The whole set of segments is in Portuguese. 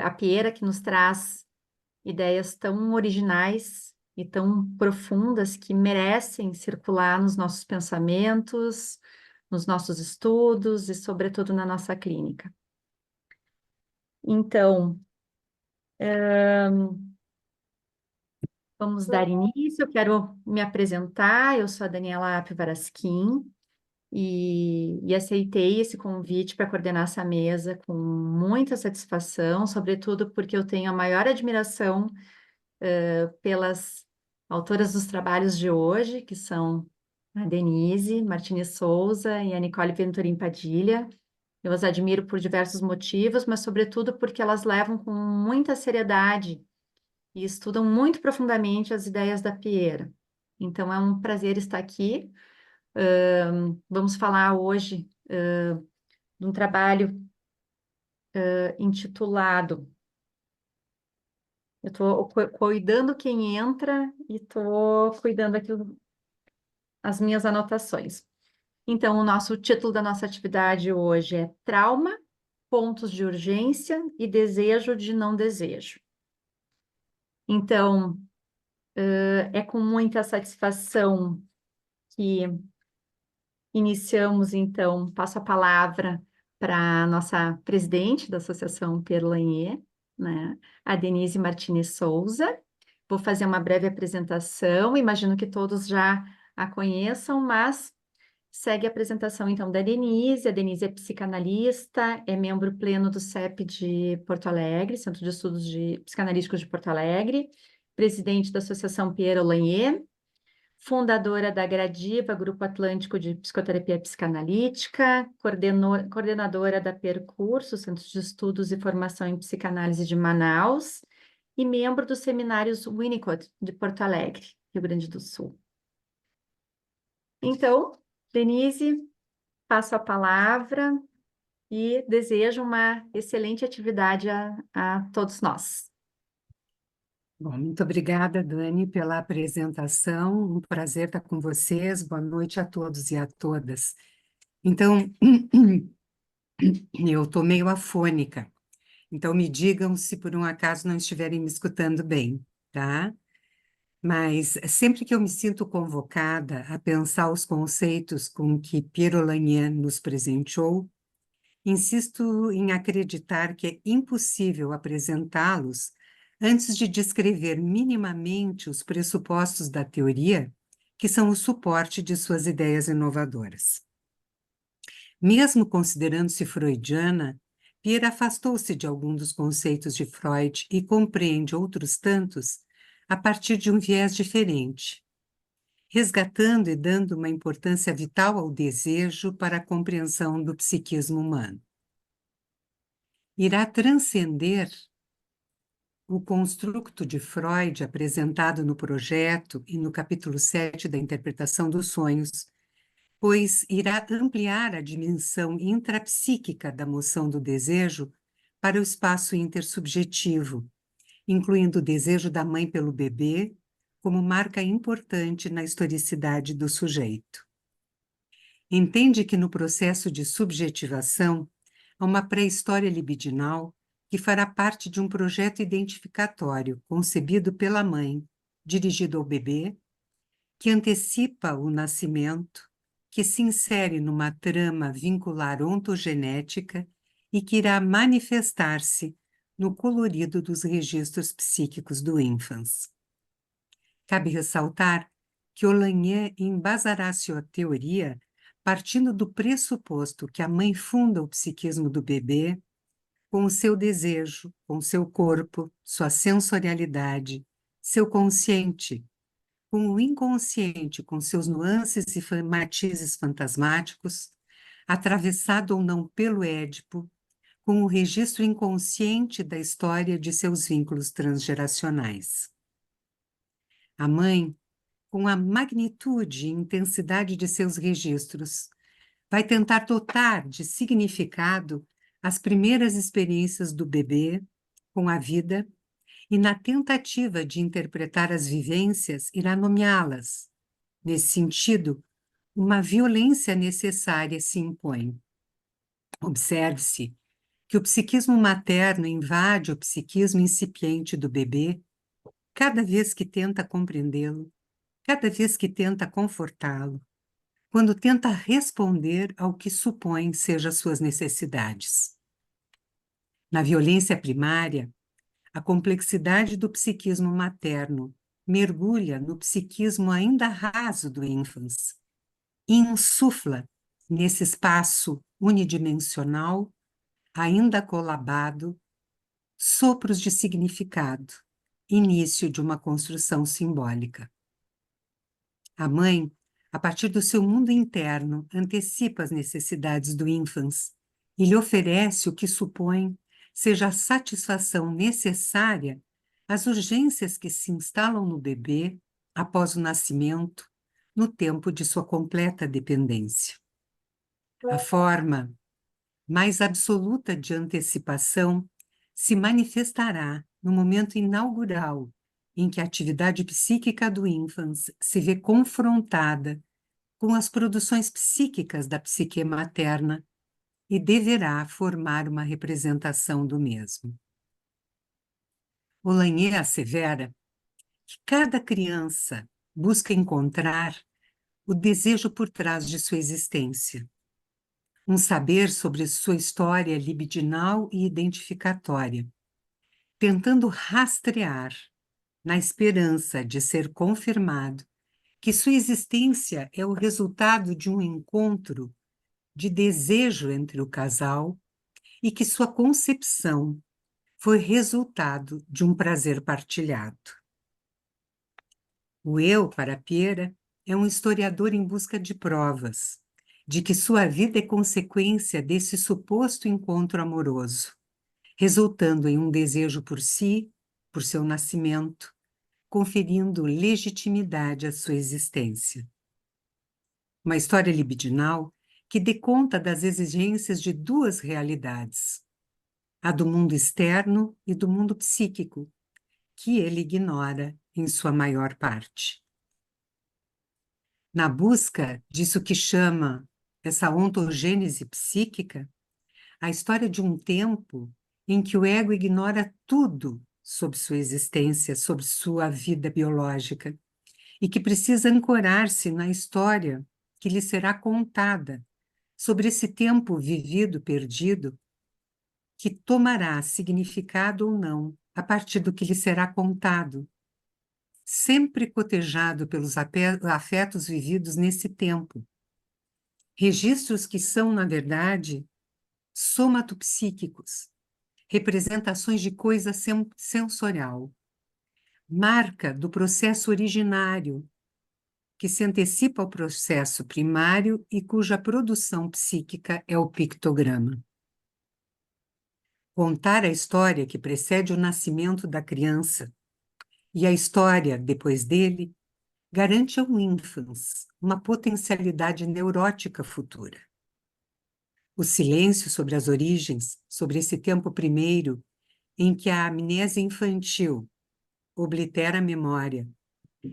a Piera que nos traz ideias tão originais e tão profundas que merecem circular nos nossos pensamentos, nos nossos estudos e, sobretudo, na nossa clínica. Então, vamos dar início. Eu quero me apresentar. Eu sou a Daniela Pivarasquim e aceitei esse convite para coordenar essa mesa com muita satisfação, sobretudo porque eu tenho a maior admiração pelas autoras dos trabalhos de hoje, que são a Denise Martinez Souza e a Nicole Venturim Padilha. Eu as admiro por diversos motivos, mas sobretudo porque elas levam com muita seriedade e estudam muito profundamente as ideias da Piera. Então é um prazer estar aqui. Vamos falar hoje de um trabalho intitulado. Eu estou cuidando quem entra e estou cuidando aqui as minhas anotações. Então, o nosso título da nossa atividade hoje é Trauma, Pontos de Urgência e Desejo de Não Desejo. Então, é com muita satisfação que iniciamos, então, passo a palavra para a nossa presidente da Associação Pierre Lanier, né, a Denise Martinez Souza. Vou fazer uma breve apresentação, imagino que todos já a conheçam, mas segue a apresentação, então, da Denise. A Denise é psicanalista, é membro pleno do CEP de Porto Alegre, Centro de Estudos Psicanalíticos de Porto Alegre, presidente da Associação Pierre Lanier, fundadora da Gradiva, Grupo Atlântico de Psicoterapia Psicanalítica, coordenadora da Percurso, Centro de Estudos e Formação em Psicanálise de Manaus, e membro dos seminários Winnicott de Porto Alegre, Rio Grande do Sul. Então, Denise, passo a palavra e desejo uma excelente atividade a todos nós. Bom, muito obrigada, Dani, pela apresentação. Um prazer estar com vocês. Boa noite a todos e a todas. Então, eu estou meio afônica, então me digam se por um acaso não estiverem me escutando bem, tá? Mas sempre que eu me sinto convocada a pensar os conceitos com que Piero Lanier nos presenteou, insisto em acreditar que é impossível apresentá-los antes de descrever minimamente os pressupostos da teoria, que são o suporte de suas ideias inovadoras. Mesmo considerando-se freudiana, Pierre afastou-se de algum dos conceitos de Freud e compreende outros tantos a partir de um viés diferente, resgatando e dando uma importância vital ao desejo para a compreensão do psiquismo humano. Irá transcender o construto de Freud apresentado no projeto e no capítulo 7 da interpretação dos sonhos, pois irá ampliar a dimensão intrapsíquica da moção do desejo para o espaço intersubjetivo, incluindo o desejo da mãe pelo bebê como marca importante na historicidade do sujeito. Entende que no processo de subjetivação há uma pré-história libidinal que fará parte de um projeto identificatório concebido pela mãe, dirigido ao bebê, que antecipa o nascimento, que se insere numa trama vincular ontogenética e que irá manifestar-se no colorido dos registros psíquicos do ínfans. Cabe ressaltar que Lanier embasará sua teoria partindo do pressuposto que a mãe funda o psiquismo do bebê com o seu desejo, com seu corpo, sua sensorialidade, seu consciente, com o inconsciente, com seus nuances e matizes fantasmáticos, atravessado ou não pelo Édipo, com o registro inconsciente da história de seus vínculos transgeracionais. A mãe, com a magnitude e intensidade de seus registros, vai tentar dotar de significado as primeiras experiências do bebê com a vida e, na tentativa de interpretar as vivências, irá nomeá-las. Nesse sentido, uma violência necessária se impõe. Observe-se que o psiquismo materno invade o psiquismo incipiente do bebê cada vez que tenta compreendê-lo, cada vez que tenta confortá-lo, quando tenta responder ao que supõe sejam as suas necessidades. Na violência primária, a complexidade do psiquismo materno mergulha no psiquismo ainda raso do ínfans e insufla, nesse espaço unidimensional, ainda colabado, sopros de significado, início de uma construção simbólica. A mãe, a partir do seu mundo interno, antecipa as necessidades do ínfans e lhe oferece o que supõe seja a satisfação necessária às urgências que se instalam no bebê após o nascimento, no tempo de sua completa dependência. A forma mais absoluta de antecipação se manifestará no momento inaugural em que a atividade psíquica do ínfans se vê confrontada com as produções psíquicas da psique materna e deverá formar uma representação do mesmo. Olanier assevera que cada criança busca encontrar o desejo por trás de sua existência, um saber sobre sua história libidinal e identificatória, tentando rastrear, na esperança de ser confirmado, que sua existência é o resultado de um encontro de desejo entre o casal e que sua concepção foi resultado de um prazer partilhado. O eu, para Pierre, é um historiador em busca de provas de que sua vida é consequência desse suposto encontro amoroso, resultando em um desejo por si, por seu nascimento, conferindo legitimidade à sua existência. Uma história libidinal que dê conta das exigências de duas realidades, a do mundo externo e do mundo psíquico, que ele ignora em sua maior parte. Na busca disso que chama essa ontogênese psíquica, a história de um tempo em que o ego ignora tudo sobre sua existência, sobre sua vida biológica, e que precisa ancorar-se na história que lhe será contada sobre esse tempo vivido, perdido, que tomará significado ou não a partir do que lhe será contado, sempre cotejado pelos afetos vividos nesse tempo. Registros que são, na verdade, somatopsíquicos, representações de coisa sensorial, marca do processo originário, que se antecipa ao processo primário e cuja produção psíquica é o pictograma. Contar a história que precede o nascimento da criança e a história depois dele garante ao ínfans uma potencialidade neurótica futura. O silêncio sobre as origens, sobre esse tempo primeiro, em que a amnésia infantil oblitera a memória,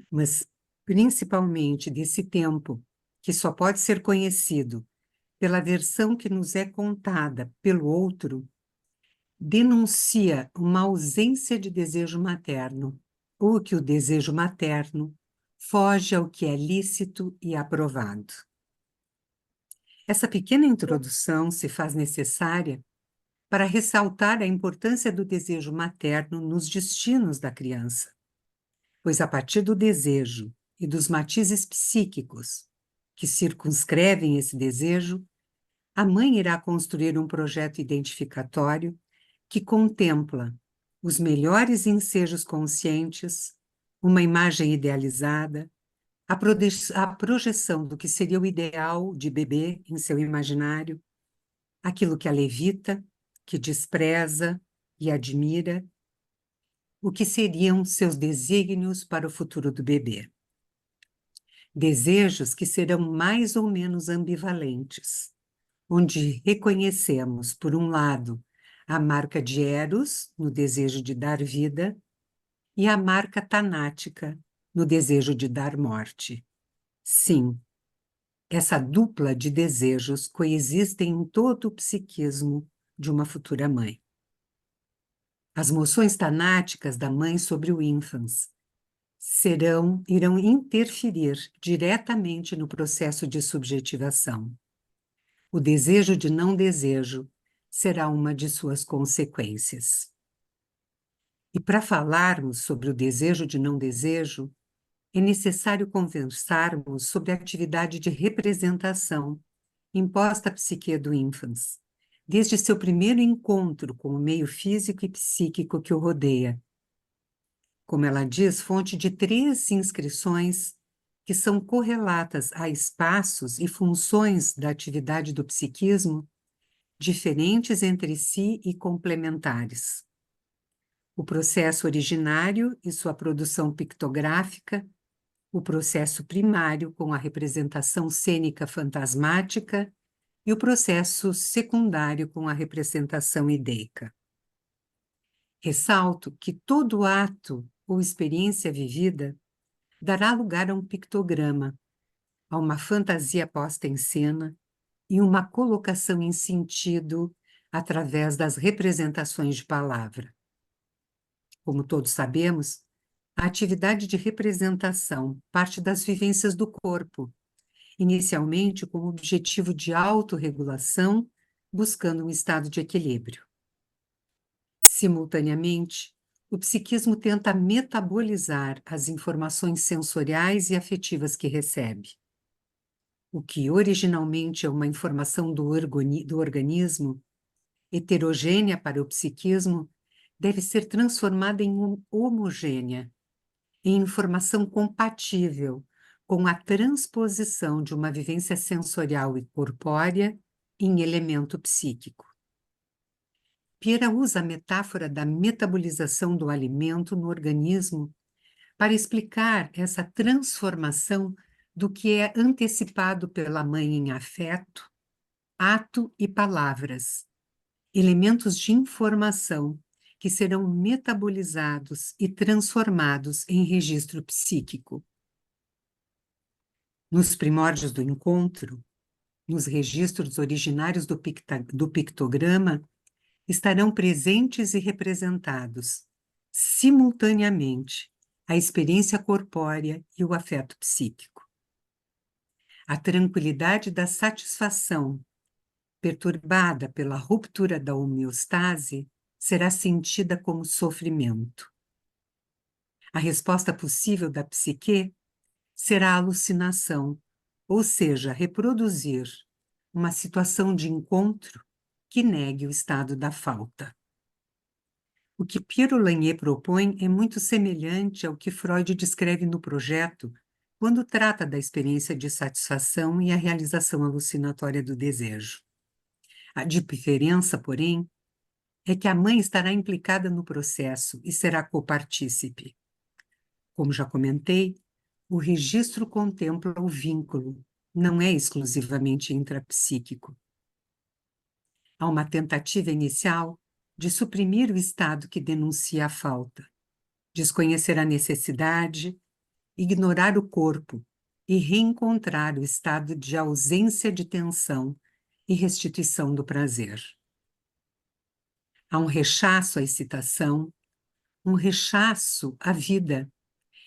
mas principalmente desse tempo que só pode ser conhecido pela versão que nos é contada pelo outro, denuncia uma ausência de desejo materno, ou que o desejo materno foge ao que é lícito e aprovado. Essa pequena introdução se faz necessária para ressaltar a importância do desejo materno nos destinos da criança, pois a partir do desejo e dos matizes psíquicos que circunscrevem esse desejo, a mãe irá construir um projeto identificatório que contempla os melhores ensejos conscientes, uma imagem idealizada, a projeção do que seria o ideal de bebê em seu imaginário, aquilo que a levita, que despreza e admira, o que seriam seus desígnios para o futuro do bebê. Desejos que serão mais ou menos ambivalentes, onde reconhecemos, por um lado, a marca de Eros, no desejo de dar vida, e a marca tanática, no desejo de dar morte. Sim, essa dupla de desejos coexistem em todo o psiquismo de uma futura mãe. As moções tanáticas da mãe sobre o ínfans irão interferir diretamente no processo de subjetivação. O desejo de não desejo será uma de suas consequências. E para falarmos sobre o desejo de não desejo, é necessário conversarmos sobre a atividade de representação imposta à psique do ínfans, desde seu primeiro encontro com o meio físico e psíquico que o rodeia. Como ela diz, fonte de 3 inscrições que são correlatas a espaços e funções da atividade do psiquismo diferentes entre si e complementares. O processo originário e sua produção pictográfica, o processo primário com a representação cênica fantasmática e o processo secundário com a representação ideica. Ressalto que todo ato ou experiência vivida dará lugar a um pictograma, a uma fantasia posta em cena e uma colocação em sentido através das representações de palavra. Como todos sabemos, a atividade de representação parte das vivências do corpo, inicialmente com o objetivo de autorregulação, buscando um estado de equilíbrio. Simultaneamente, o psiquismo tenta metabolizar as informações sensoriais e afetivas que recebe. O que originalmente é uma informação do organismo, heterogênea para o psiquismo, deve ser transformada em homogênea, em informação compatível com a transposição de uma vivência sensorial e corpórea em elemento psíquico. Piera usa a metáfora da metabolização do alimento no organismo para explicar essa transformação do que é antecipado pela mãe em afeto, ato e palavras, elementos de informação que serão metabolizados e transformados em registro psíquico. Nos primórdios do encontro, nos registros originários do pictograma, estarão presentes e representados, simultaneamente, a experiência corpórea e o afeto psíquico. A tranquilidade da satisfação, perturbada pela ruptura da homeostase, será sentida como sofrimento. A resposta possível da psique será a alucinação, ou seja, reproduzir uma situação de encontro que negue o estado da falta. O que Piero Lanier propõe é muito semelhante ao que Freud descreve no projeto quando trata da experiência de satisfação e a realização alucinatória do desejo. A diferença, porém, é que a mãe estará implicada no processo e será copartícipe. Como já comentei, o registro contempla o vínculo, não é exclusivamente intrapsíquico. Há uma tentativa inicial de suprimir o estado que denuncia a falta, desconhecer a necessidade, ignorar o corpo e reencontrar o estado de ausência de tensão e restituição do prazer. Há um rechaço à excitação, um rechaço à vida,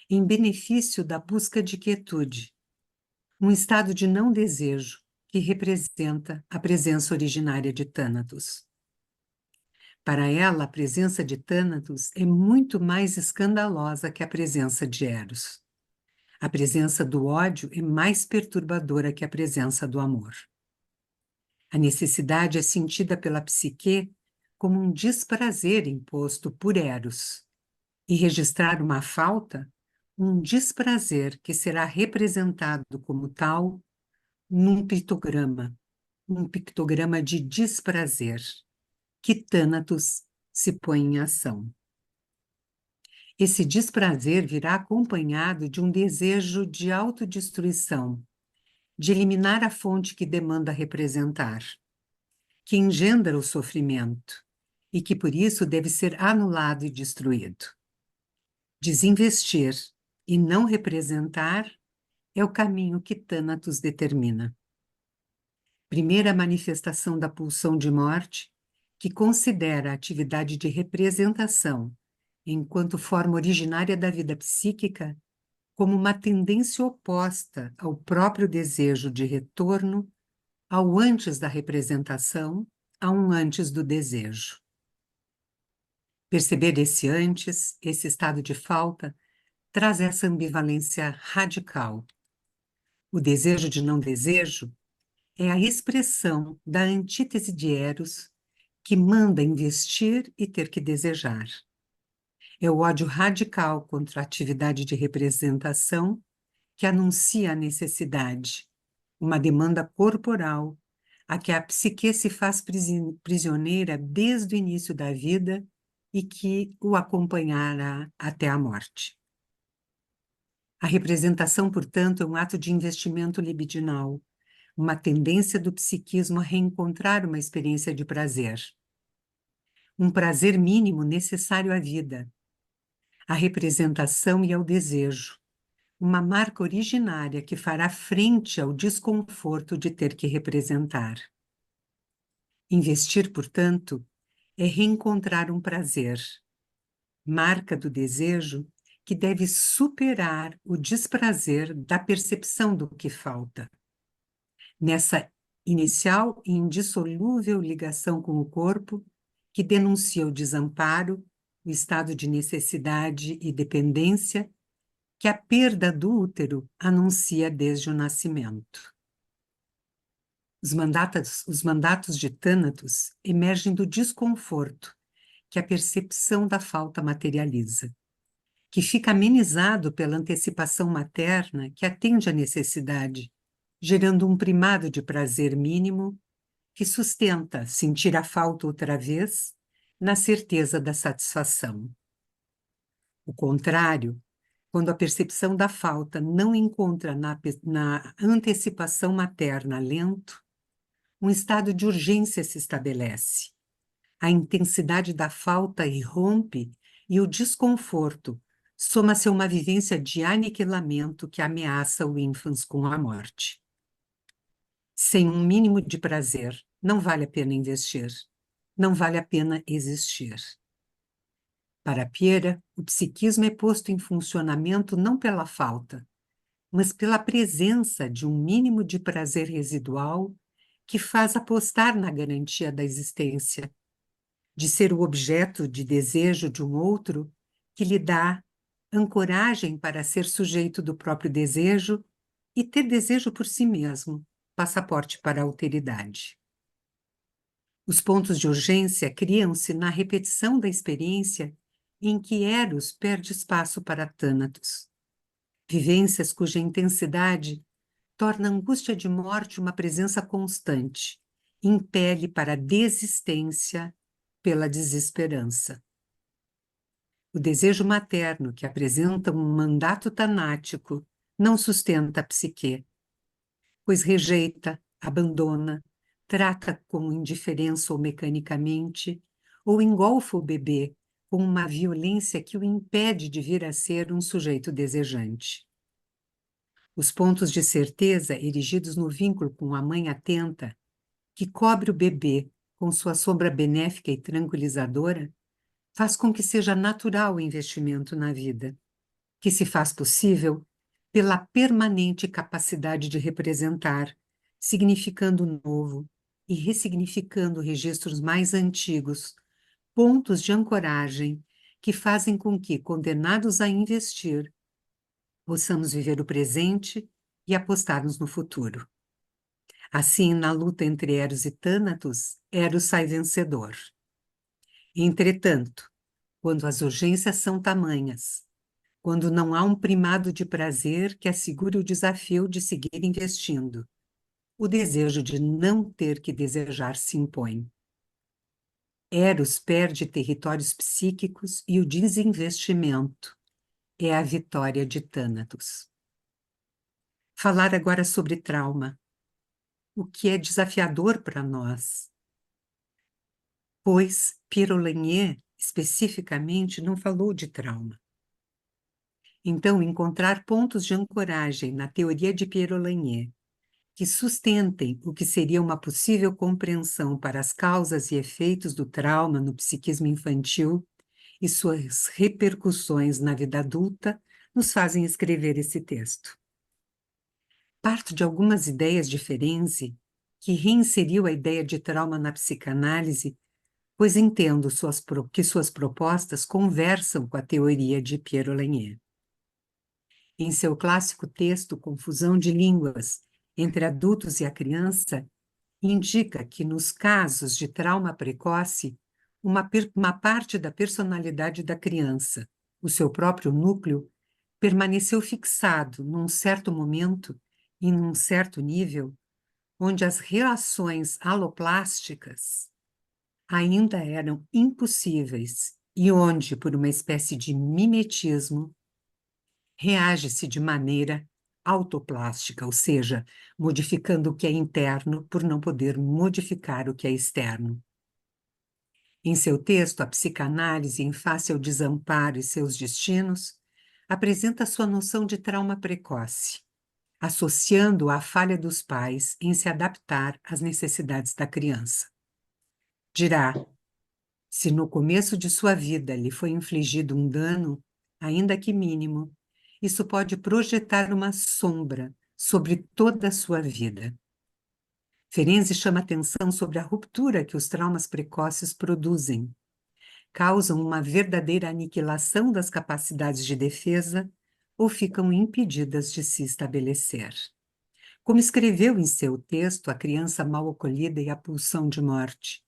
em benefício da busca de quietude, um estado de não desejo que representa a presença originária de Thanatos. Para ela, a presença de Thanatos é muito mais escandalosa que a presença de Eros. A presença do ódio é mais perturbadora que a presença do amor. A necessidade é sentida pela psique como um desprazer imposto por Eros, e registrar uma falta, um desprazer que será representado como tal num pictograma, um pictograma de desprazer, que Thanatos se põe em ação. Esse desprazer virá acompanhado de um desejo de autodestruição, de eliminar a fonte que demanda representar, que engendra o sofrimento e que por isso deve ser anulado e destruído. Desinvestir e não representar é o caminho que Thanatos determina. Primeira manifestação da pulsão de morte que considera a atividade de representação, enquanto forma originária da vida psíquica, como uma tendência oposta ao próprio desejo de retorno, ao antes da representação, a um antes do desejo. Perceber esse antes, esse estado de falta, traz essa ambivalência radical. O desejo de não desejo é a expressão da antítese de Eros, que manda investir e ter que desejar. É o ódio radical contra a atividade de representação que anuncia a necessidade, uma demanda corporal, a que a psique se faz prisioneira desde o início da vida e que o acompanhará até a morte. A representação, portanto, é um ato de investimento libidinal, uma tendência do psiquismo a reencontrar uma experiência de prazer. Um prazer mínimo necessário à vida, à representação e ao desejo, uma marca originária que fará frente ao desconforto de ter que representar. Investir, portanto, é reencontrar um prazer, marca do desejo que deve superar o desprazer da percepção do que falta. Nessa inicial e indissolúvel ligação com o corpo, que denuncia o desamparo, o estado de necessidade e dependência, que a perda do útero anuncia desde o nascimento. Os mandatos de Thanatos emergem do desconforto que a percepção da falta materializa, que fica amenizado pela antecipação materna que atende à necessidade, gerando um primado de prazer mínimo que sustenta sentir a falta outra vez na certeza da satisfação. O contrário, quando a percepção da falta não encontra na antecipação materna alento, um estado de urgência se estabelece. A intensidade da falta irrompe e o desconforto soma-se a uma vivência de aniquilamento que ameaça o ínfans com a morte. Sem um mínimo de prazer, não vale a pena investir, não vale a pena existir. Para Piera, o psiquismo é posto em funcionamento não pela falta, mas pela presença de um mínimo de prazer residual que faz apostar na garantia da existência, de ser o objeto de desejo de um outro que lhe dá ancoragem para ser sujeito do próprio desejo e ter desejo por si mesmo, passaporte para a alteridade. Os pontos de urgência criam-se na repetição da experiência em que Eros perde espaço para Thanatos. Vivências cuja intensidade torna a angústia de morte uma presença constante, impele para a desistência pela desesperança. O desejo materno, que apresenta um mandato tanático, não sustenta a psique, pois rejeita, abandona, trata como indiferença ou mecanicamente, ou engolfa o bebê com uma violência que o impede de vir a ser um sujeito desejante. Os pontos de certeza erigidos no vínculo com a mãe atenta, que cobre o bebê com sua sombra benéfica e tranquilizadora, faz com que seja natural o investimento na vida, que se faz possível pela permanente capacidade de representar, significando o novo e ressignificando registros mais antigos, pontos de ancoragem que fazem com que, condenados a investir, possamos viver o presente e apostarmos no futuro. Assim, na luta entre Eros e Thanatos, Eros sai vencedor. Entretanto, quando as urgências são tamanhas, quando não há um primado de prazer que assegure o desafio de seguir investindo, o desejo de não ter que desejar se impõe. Eros perde territórios psíquicos e o desinvestimento é a vitória de Thanatos. Falar agora sobre trauma, o que é desafiador para nós, pois Pierre Lanier, especificamente, não falou de trauma. Então, encontrar pontos de ancoragem na teoria de Pierre Lanier, que sustentem o que seria uma possível compreensão para as causas e efeitos do trauma no psiquismo infantil e suas repercussões na vida adulta, nos fazem escrever esse texto. Parto de algumas ideias de Ferenczi, que reinseriu a ideia de trauma na psicanálise, pois entendo que suas propostas conversam com a teoria de Pierre Lanier. Em seu clássico texto Confusão de Línguas entre Adultos e a Criança, indica que nos casos de trauma precoce, uma parte da personalidade da criança, o seu próprio núcleo, permaneceu fixado num certo momento e num certo nível, onde as relações aloplásticas ainda eram impossíveis e onde, por uma espécie de mimetismo, reage-se de maneira autoplástica, ou seja, modificando o que é interno por não poder modificar o que é externo. Em seu texto, A Psicanálise em Face ao Desamparo e Seus Destinos, apresenta sua noção de trauma precoce, associando à falha dos pais em se adaptar às necessidades da criança. Dirá: se no começo de sua vida lhe foi infligido um dano, ainda que mínimo, isso pode projetar uma sombra sobre toda a sua vida. Ferenczi chama atenção sobre a ruptura que os traumas precoces produzem. Causam uma verdadeira aniquilação das capacidades de defesa ou ficam impedidas de se estabelecer. Como escreveu em seu texto A Criança Mal Acolhida e a Pulsão de Morte,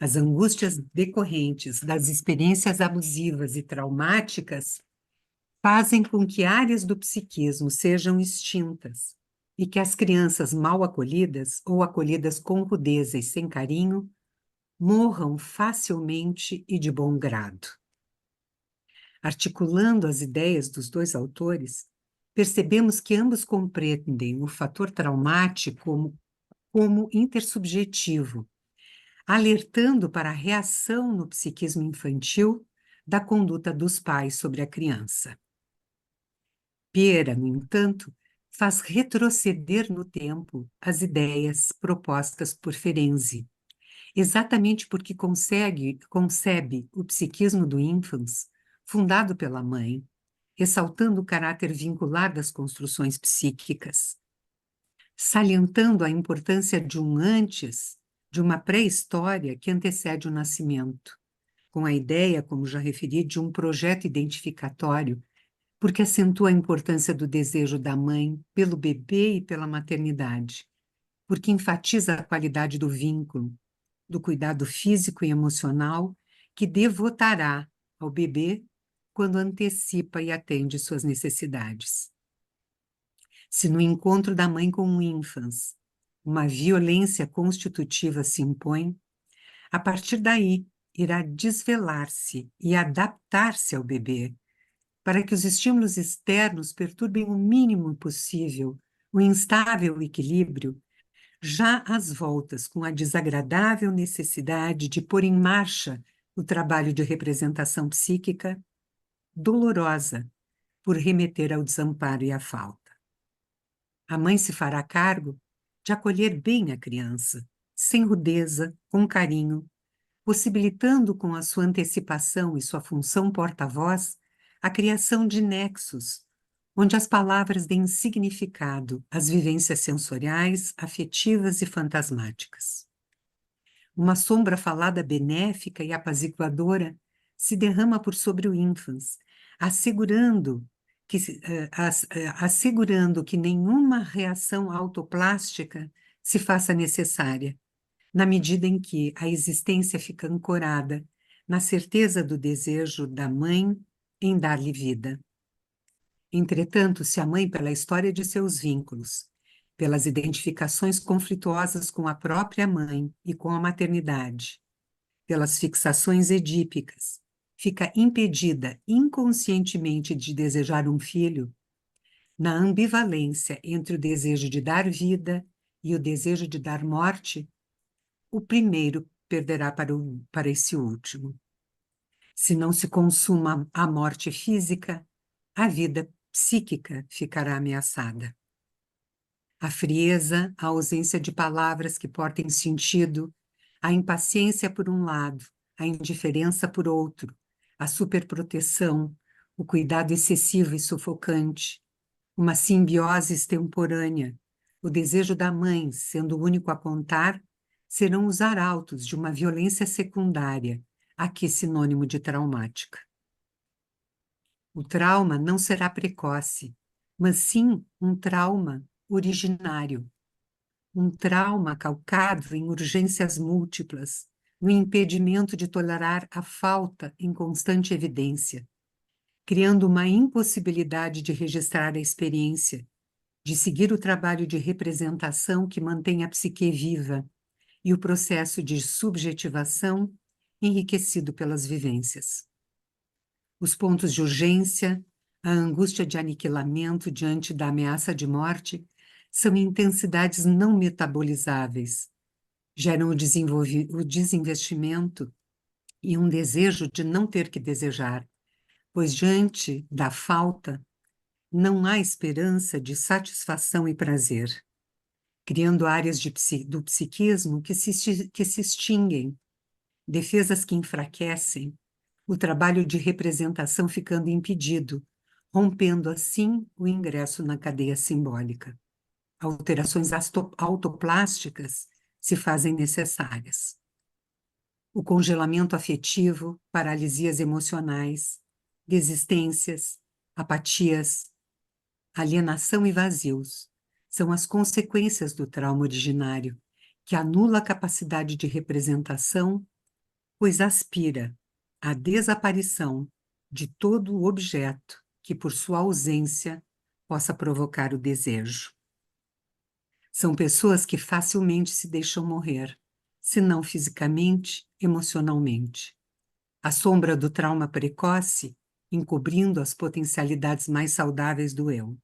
as angústias decorrentes das experiências abusivas e traumáticas fazem com que áreas do psiquismo sejam extintas e que as crianças mal acolhidas ou acolhidas com rudeza e sem carinho morram facilmente e de bom grado. Articulando as ideias dos dois autores, percebemos que ambos compreendem o fator traumático como intersubjetivo, alertando para a reação no psiquismo infantil da conduta dos pais sobre a criança. Piera, no entanto, faz retroceder no tempo as ideias propostas por Ferenczi, exatamente porque concebe o psiquismo do ínfans, fundado pela mãe, ressaltando o caráter vincular das construções psíquicas, salientando a importância de um antes, de uma pré-história que antecede o nascimento, com a ideia, como já referi, de um projeto identificatório, porque acentua a importância do desejo da mãe pelo bebê e pela maternidade, porque enfatiza a qualidade do vínculo, do cuidado físico e emocional que devotará ao bebê quando antecipa e atende suas necessidades. Se no encontro da mãe com o ínfans uma violência constitutiva se impõe, a partir daí irá desvelar-se e adaptar-se ao bebê, para que os estímulos externos perturbem o mínimo possível o instável equilíbrio, já às voltas com a desagradável necessidade de pôr em marcha o trabalho de representação psíquica, dolorosa, por remeter ao desamparo e à falta. A mãe se fará cargo de acolher bem a criança, sem rudeza, com carinho, possibilitando com a sua antecipação e sua função porta-voz a criação de nexos, onde as palavras deem significado às vivências sensoriais, afetivas e fantasmáticas. Uma sombra falada benéfica e apaziguadora se derrama por sobre o ínfans, assegurando que nenhuma reação autoplástica se faça necessária, na medida em que a existência fica ancorada na certeza do desejo da mãe em dar-lhe vida. Entretanto, se a mãe, pela história de seus vínculos, pelas identificações conflituosas com a própria mãe e com a maternidade, pelas fixações edípicas, fica impedida inconscientemente de desejar um filho, na ambivalência entre o desejo de dar vida e o desejo de dar morte, o primeiro perderá para esse último. Se não se consuma a morte física, a vida psíquica ficará ameaçada. A frieza, a ausência de palavras que portem sentido, a impaciência por um lado, a indiferença por outro, a superproteção, o cuidado excessivo e sufocante, uma simbiose extemporânea, o desejo da mãe, sendo o único a contar, serão os arautos de uma violência secundária, aqui sinônimo de traumática. O trauma não será precoce, mas sim um trauma originário, um trauma calcado em urgências múltiplas, no impedimento de tolerar a falta em constante evidência, criando uma impossibilidade de registrar a experiência, de seguir o trabalho de representação que mantém a psique viva e o processo de subjetivação enriquecido pelas vivências. Os pontos de urgência, a angústia de aniquilamento diante da ameaça de morte, são intensidades não metabolizáveis, geram o desinvestimento e um desejo de não ter que desejar, pois diante da falta não há esperança de satisfação e prazer, criando áreas do psiquismo que se extinguem, defesas que enfraquecem, o trabalho de representação ficando impedido, rompendo assim o ingresso na cadeia simbólica. Alterações autoplásticas se fazem necessárias. O congelamento afetivo, paralisias emocionais, desistências, apatias, alienação e vazios são as consequências do trauma originário, que anula a capacidade de representação, pois aspira à desaparição de todo o objeto que, por sua ausência, possa provocar o desejo. São pessoas que facilmente se deixam morrer, se não fisicamente, emocionalmente. A sombra do trauma precoce encobrindo as potencialidades mais saudáveis do eu.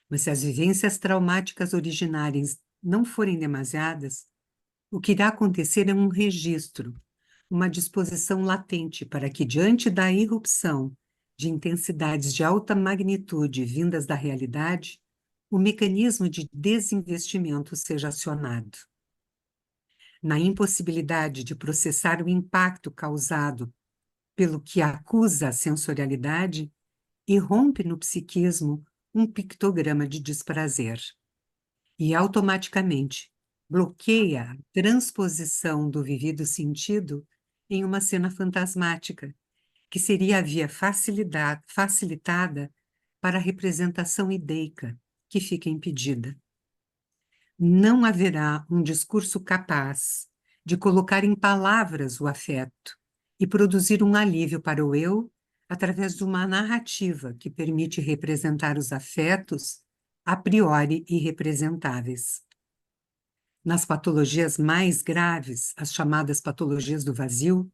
Mas se as vivências traumáticas originárias não forem demasiadas, o que irá acontecer é um registro, uma disposição latente para que, diante da irrupção de intensidades de alta magnitude vindas da realidade, o mecanismo de desinvestimento seja acionado. Na impossibilidade de processar o impacto causado pelo que acusa a sensorialidade, irrompe no psiquismo um pictograma de desprazer e automaticamente bloqueia a transposição do vivido sentido em uma cena fantasmática, que seria a via facilitada para a representação ideica, que fica impedida. Não haverá um discurso capaz de colocar em palavras o afeto e produzir um alívio para o eu através de uma narrativa que permite representar os afetos a priori irrepresentáveis. Nas patologias mais graves, as chamadas patologias do vazio,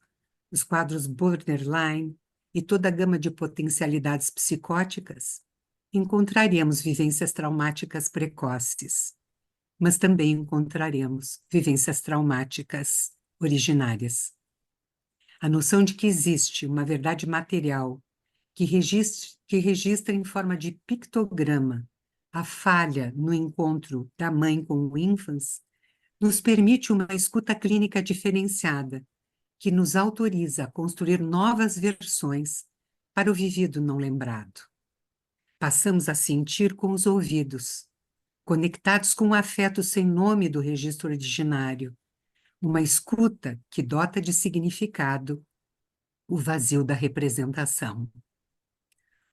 os quadros borderline e toda a gama de potencialidades psicóticas, encontraremos vivências traumáticas precoces, mas também encontraremos vivências traumáticas originárias. A noção de que existe uma verdade material que registra em forma de pictograma a falha no encontro da mãe com o ínfans, nos permite uma escuta clínica diferenciada, que nos autoriza a construir novas versões para o vivido não lembrado. Passamos a sentir com os ouvidos, conectados com o afeto sem nome do registro originário, uma escuta que dota de significado o vazio da representação.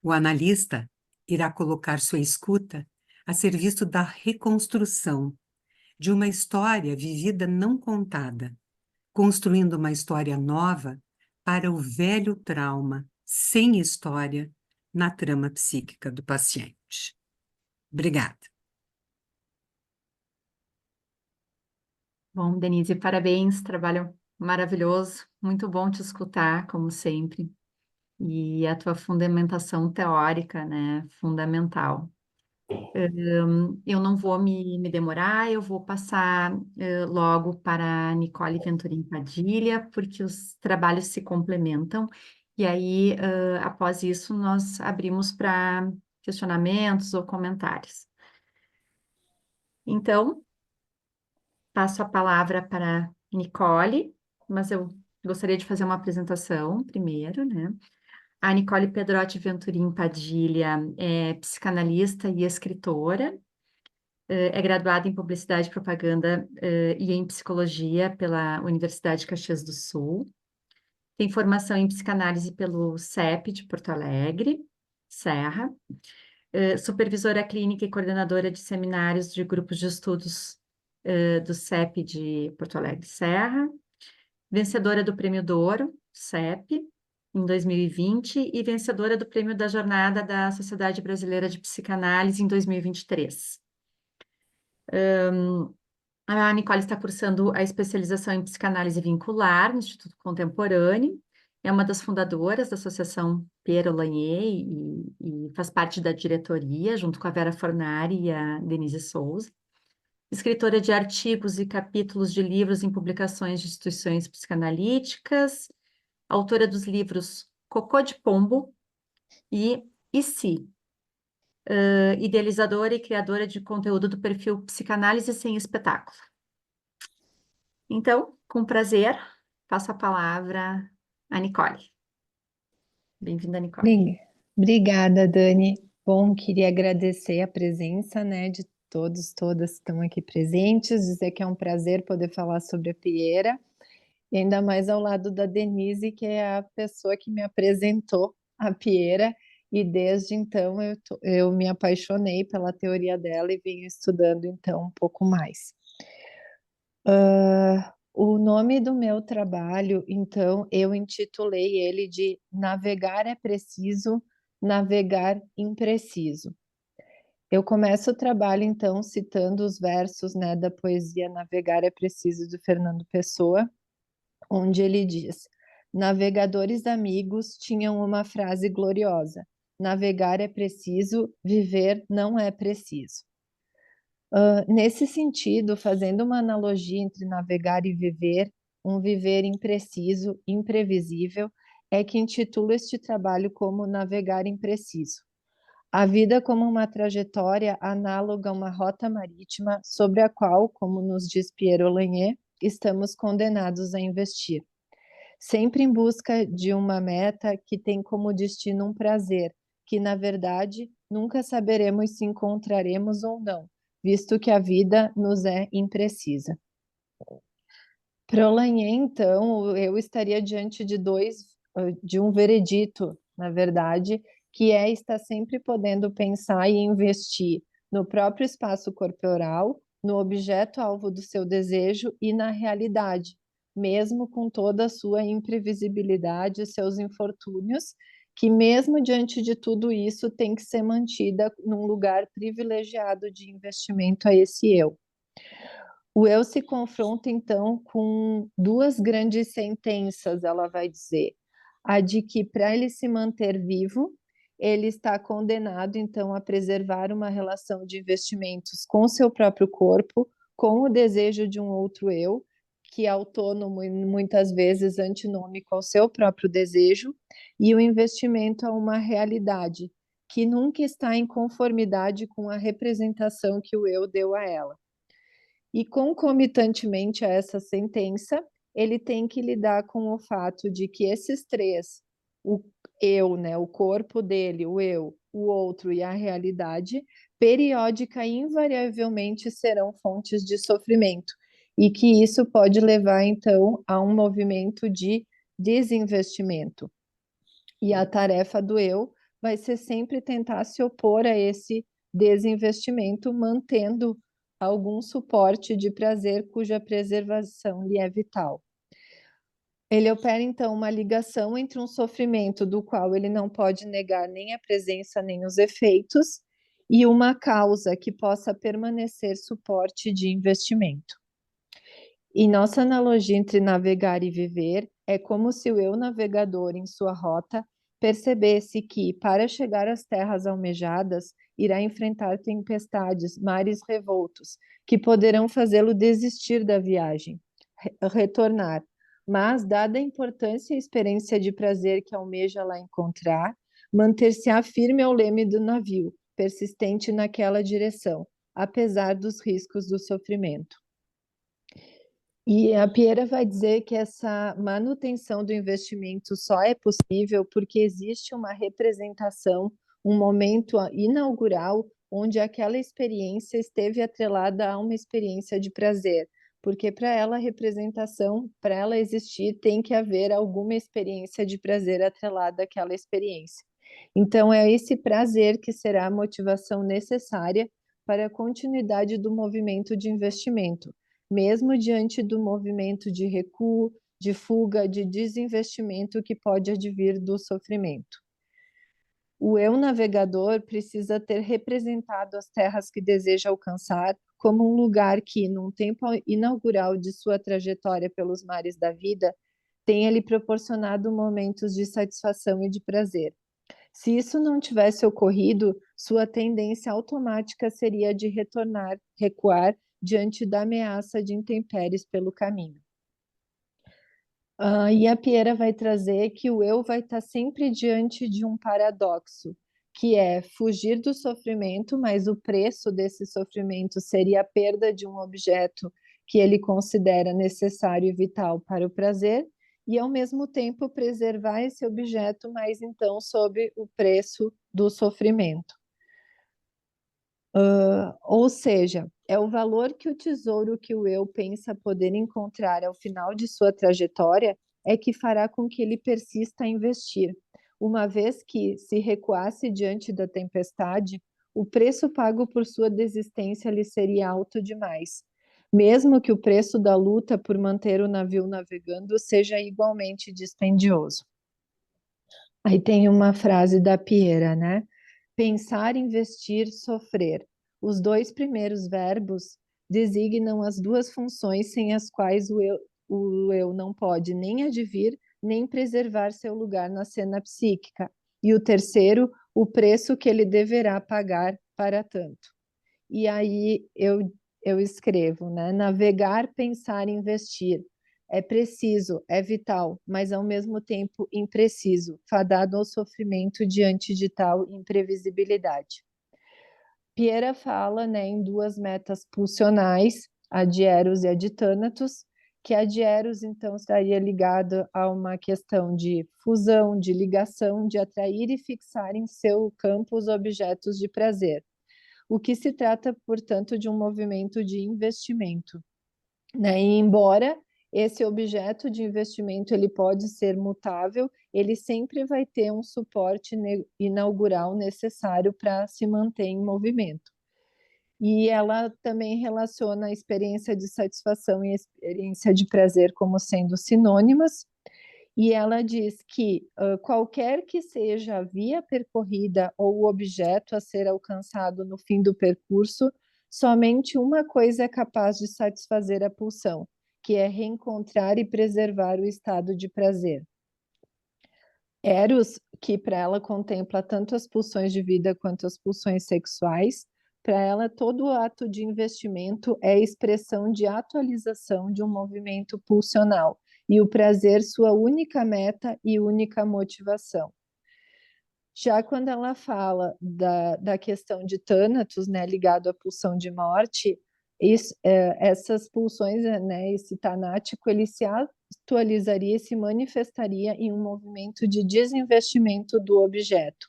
O analista irá colocar sua escuta a serviço da reconstrução de uma história vivida não contada, construindo uma história nova para o velho trauma sem história na trama psíquica do paciente. Obrigada. Bom, Denise, parabéns, trabalho maravilhoso, muito bom te escutar, como sempre. E a tua fundamentação teórica, né, fundamental. Eu não vou me demorar, eu vou passar logo para a Nicole Venturim Padilha, porque os trabalhos se complementam, e aí, após isso, nós abrimos para questionamentos ou comentários. Então, passo a palavra para Nicole, mas eu gostaria de fazer uma apresentação primeiro, né? A Nicole Pedrotti Venturim Padilha é psicanalista e escritora, é graduada em Publicidade e Propaganda, e em Psicologia pela Universidade de Caxias do Sul. Tem formação em psicanálise pelo CEP de Porto Alegre, Serra. Supervisora clínica e coordenadora de seminários de grupos de estudos do CEP de Porto Alegre, Serra. Vencedora do Prêmio Douro, CEP, em 2020, e vencedora do Prêmio da Jornada da Sociedade Brasileira de Psicanálise em 2023. A Nicole está cursando a especialização em psicanálise vincular no Instituto Contemporâneo, é uma das fundadoras da Associação Pierre Lanier e faz parte da diretoria, junto com a Vera Fornari e a Denise Souza. Escritora de artigos e capítulos de livros em publicações de instituições psicanalíticas, autora dos livros Cocô de Pombo e Si, idealizadora e criadora de conteúdo do perfil Psicanálise Sem Espetáculo. Então, com prazer, passo a palavra à Nicole. Bem-vinda, Nicole. Obrigada, Dani. Bom, queria agradecer a presença, né, de todos, todas que estão aqui presentes, dizer que é um prazer poder falar sobre a Pierre, e ainda mais ao lado da Denise, que é a pessoa que me apresentou a Pierre, e desde então eu me apaixonei pela teoria dela e venho estudando então um pouco mais. O nome do meu trabalho, então, eu intitulei ele de Navegar é Preciso, Navegar Impreciso. Eu começo o trabalho, então, citando os versos, né, da poesia Navegar é Preciso, do Fernando Pessoa, onde ele diz: navegadores amigos tinham uma frase gloriosa: navegar é preciso, viver não é preciso. Nesse sentido, fazendo uma analogia entre navegar e viver, um viver impreciso, imprevisível, é que intitulo este trabalho como Navegar Impreciso. A vida como uma trajetória análoga a uma rota marítima sobre a qual, como nos diz Pierre Lanier, estamos condenados a investir. Sempre em busca de uma meta que tem como destino um prazer, que, na verdade, nunca saberemos se encontraremos ou não, visto que a vida nos é imprecisa. Para Lanier, então, eu estaria diante de um veredito, na verdade, que é estar sempre podendo pensar e investir no próprio espaço corporal, no objeto-alvo do seu desejo e na realidade, mesmo com toda a sua imprevisibilidade, seus infortúnios, que mesmo diante de tudo isso tem que ser mantida num lugar privilegiado de investimento a esse eu. O eu se confronta, então, com duas grandes sentenças, ela vai dizer. A de que, para ele se manter vivo, ele está condenado, então, a preservar uma relação de investimentos com seu próprio corpo, com o desejo de um outro eu, que é autônomo e muitas vezes antinômico ao seu próprio desejo, e o investimento a uma realidade, que nunca está em conformidade com a representação que o eu deu a ela. E concomitantemente a essa sentença, ele tem que lidar com o fato de que esses três, o eu, né, o corpo dele, o eu, o outro e a realidade, periódica e invariavelmente serão fontes de sofrimento, e que isso pode levar, então, a um movimento de desinvestimento. E a tarefa do eu vai ser sempre tentar se opor a esse desinvestimento, mantendo algum suporte de prazer cuja preservação lhe é vital. Ele opera, então, uma ligação entre um sofrimento do qual ele não pode negar nem a presença nem os efeitos, e uma causa que possa permanecer suporte de investimento. E nossa analogia entre navegar e viver é como se o eu navegador, em sua rota, percebesse que, para chegar às terras almejadas, irá enfrentar tempestades, mares revoltos, que poderão fazê-lo desistir da viagem, retornar. Mas, dada a importância e a experiência de prazer que almeja lá encontrar, manter-se-á firme ao leme do navio, persistente naquela direção, apesar dos riscos do sofrimento. E a Piera vai dizer que essa manutenção do investimento só é possível porque existe uma representação, um momento inaugural onde aquela experiência esteve atrelada a uma experiência de prazer. Porque para ela, a representação, para ela existir, tem que haver alguma experiência de prazer atrelada àquela experiência. Então, é esse prazer que será a motivação necessária para a continuidade do movimento de investimento, mesmo diante do movimento de recuo, de fuga, de desinvestimento que pode advir do sofrimento. O eu navegador precisa ter representado as terras que deseja alcançar como um lugar que, num tempo inaugural de sua trajetória pelos mares da vida, tenha lhe proporcionado momentos de satisfação e de prazer. Se isso não tivesse ocorrido, sua tendência automática seria de retornar, recuar diante da ameaça de intempéries pelo caminho. E a Piera vai trazer que o eu vai estar sempre diante de um paradoxo, que é fugir do sofrimento, mas o preço desse sofrimento seria a perda de um objeto que ele considera necessário e vital para o prazer, e ao mesmo tempo preservar esse objeto, mas então sob o preço do sofrimento. Ou seja, é o valor que o tesouro que o eu pensa poder encontrar ao final de sua trajetória é que fará com que ele persista a investir, uma vez que, se recuasse diante da tempestade, o preço pago por sua desistência lhe seria alto demais, mesmo que o preço da luta por manter o navio navegando seja igualmente dispendioso. Aí tem uma frase da Piera, né? Pensar, investir, sofrer. Os dois primeiros verbos designam as duas funções sem as quais o eu não pode nem advir, nem preservar seu lugar na cena psíquica. E o terceiro, o preço que ele deverá pagar para tanto. E aí eu escrevo, né? Navegar, pensar, investir. É preciso, é vital, mas ao mesmo tempo impreciso, fadado ao sofrimento diante de tal imprevisibilidade. Piera fala, né, em duas metas pulsionais, a de Eros e a de Thanatos, que a de Eros, então, estaria ligada a uma questão de fusão, de ligação, de atrair e fixar em seu campo os objetos de prazer. O que se trata, portanto, de um movimento de investimento, né? E embora esse objeto de investimento ele pode ser mutável, ele sempre vai ter um suporte inaugural necessário para se manter em movimento. E ela também relaciona a experiência de satisfação e a experiência de prazer como sendo sinônimas, e ela diz que qualquer que seja a via percorrida ou o objeto a ser alcançado no fim do percurso, somente uma coisa é capaz de satisfazer a pulsão, que é reencontrar e preservar o estado de prazer. Eros, que para ela contempla tanto as pulsões de vida quanto as pulsões sexuais, para ela todo ato de investimento é expressão de atualização de um movimento pulsional, e o prazer sua única meta e única motivação. Já quando ela fala da questão de Thanatos, né, ligado à pulsão de morte, essas pulsões, né, esse tanático, ele se atualizaria e se manifestaria em um movimento de desinvestimento do objeto.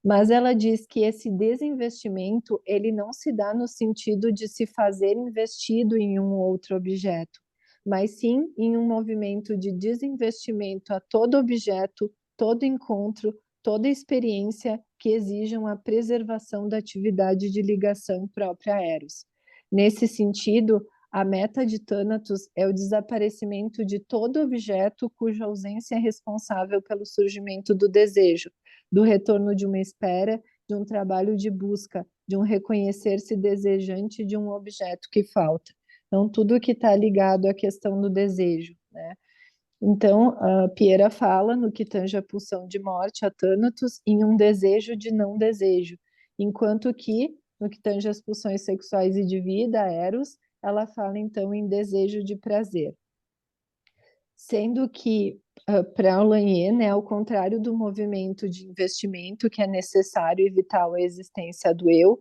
Mas ela diz que esse desinvestimento, ele não se dá no sentido de se fazer investido em um outro objeto, mas sim em um movimento de desinvestimento a todo objeto, todo encontro, toda experiência que exijam a preservação da atividade de ligação própria a Eros. Nesse sentido, a meta de Thanatos é o desaparecimento de todo objeto cuja ausência é responsável pelo surgimento do desejo, do retorno de uma espera, de um trabalho de busca, de um reconhecer-se desejante de um objeto que falta. Então, tudo que está ligado à questão do desejo, né? Então, a Piera fala, no que tange a pulsão de morte, a Thanatos, em um desejo de não desejo, enquanto que, no que tange as pulsões sexuais e de vida, a Eros, ela fala, então, em desejo de prazer. Sendo que, para Lanier, né, ao contrário do movimento de investimento que é necessário e vital à existência do eu,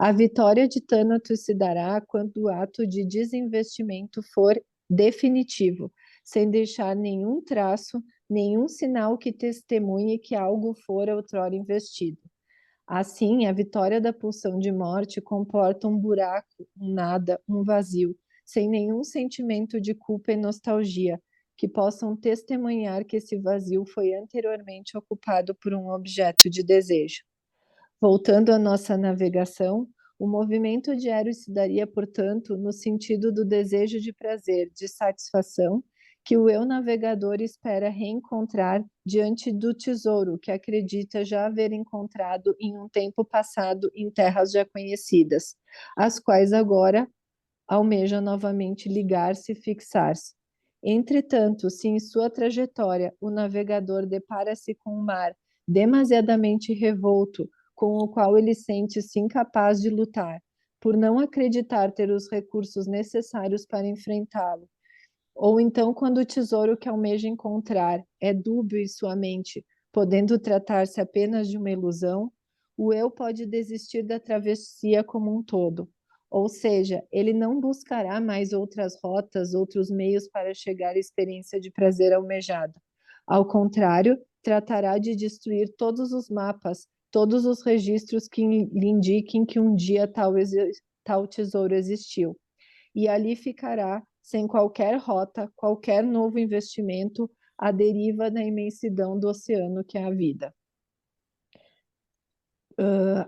A vitória de Thanatos se dará quando o ato de desinvestimento for definitivo, sem deixar nenhum traço, nenhum sinal que testemunhe que algo fora outrora investido. Assim, a vitória da pulsão de morte comporta um buraco, um nada, um vazio, sem nenhum sentimento de culpa e nostalgia, que possam testemunhar que esse vazio foi anteriormente ocupado por um objeto de desejo. Voltando à nossa navegação, o movimento diário se daria, portanto, no sentido do desejo de prazer, de satisfação, que o eu navegador espera reencontrar diante do tesouro que acredita já haver encontrado em um tempo passado em terras já conhecidas, às quais agora almeja novamente ligar-se e fixar-se. Entretanto, se em sua trajetória o navegador depara-se com um mar demasiadamente revolto, com o qual ele sente-se incapaz de lutar, por não acreditar ter os recursos necessários para enfrentá-lo, ou então quando o tesouro que almeja encontrar é dúbio em sua mente, podendo tratar-se apenas de uma ilusão, o eu pode desistir da travessia como um todo. Ou seja, ele não buscará mais outras rotas, outros meios para chegar à experiência de prazer almejada. Ao contrário, tratará de destruir todos os mapas, todos os registros que lhe indiquem que um dia tal tesouro existiu. E ali ficará, sem qualquer rota, qualquer novo investimento, à deriva da imensidão do oceano que é a vida.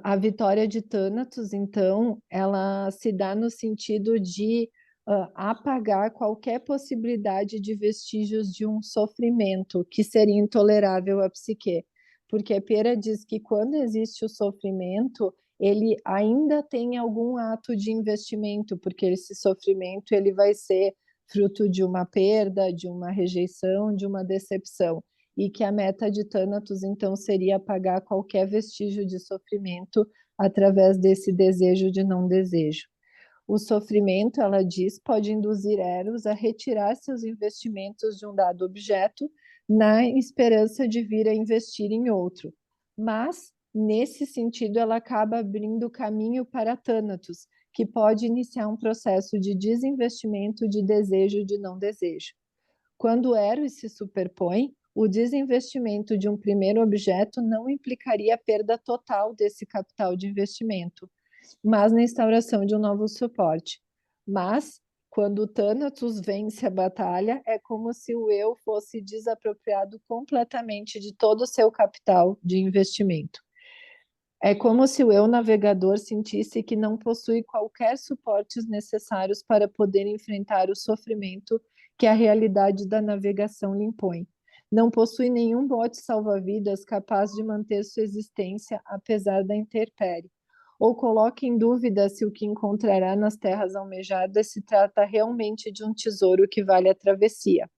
A vitória de Thanatos, então, ela se dá no sentido de apagar qualquer possibilidade de vestígios de um sofrimento que seria intolerável à psique. Porque Pera diz que quando existe o sofrimento, ele ainda tem algum ato de investimento, porque esse sofrimento ele vai ser fruto de uma perda, de uma rejeição, de uma decepção, e que a meta de Thanatos, então, seria apagar qualquer vestígio de sofrimento através desse desejo de não desejo. O sofrimento, ela diz, pode induzir Eros a retirar seus investimentos de um dado objeto na esperança de vir a investir em outro. Mas, nesse sentido, ela acaba abrindo caminho para Thanatos, que pode iniciar um processo de desinvestimento de desejo de não desejo. Quando Eros se superpõe, o desinvestimento de um primeiro objeto não implicaria a perda total desse capital de investimento, mas na instauração de um novo suporte. Mas, quando Thanatos vence a batalha, é como se o eu fosse desapropriado completamente de todo o seu capital de investimento. É como se o eu navegador sentisse que não possui qualquer suportes necessários para poder enfrentar o sofrimento que a realidade da navegação lhe impõe. Não possui nenhum bote salva-vidas capaz de manter sua existência apesar da intempérie. Ou coloca em dúvida se o que encontrará nas terras almejadas se trata realmente de um tesouro que vale a travessia.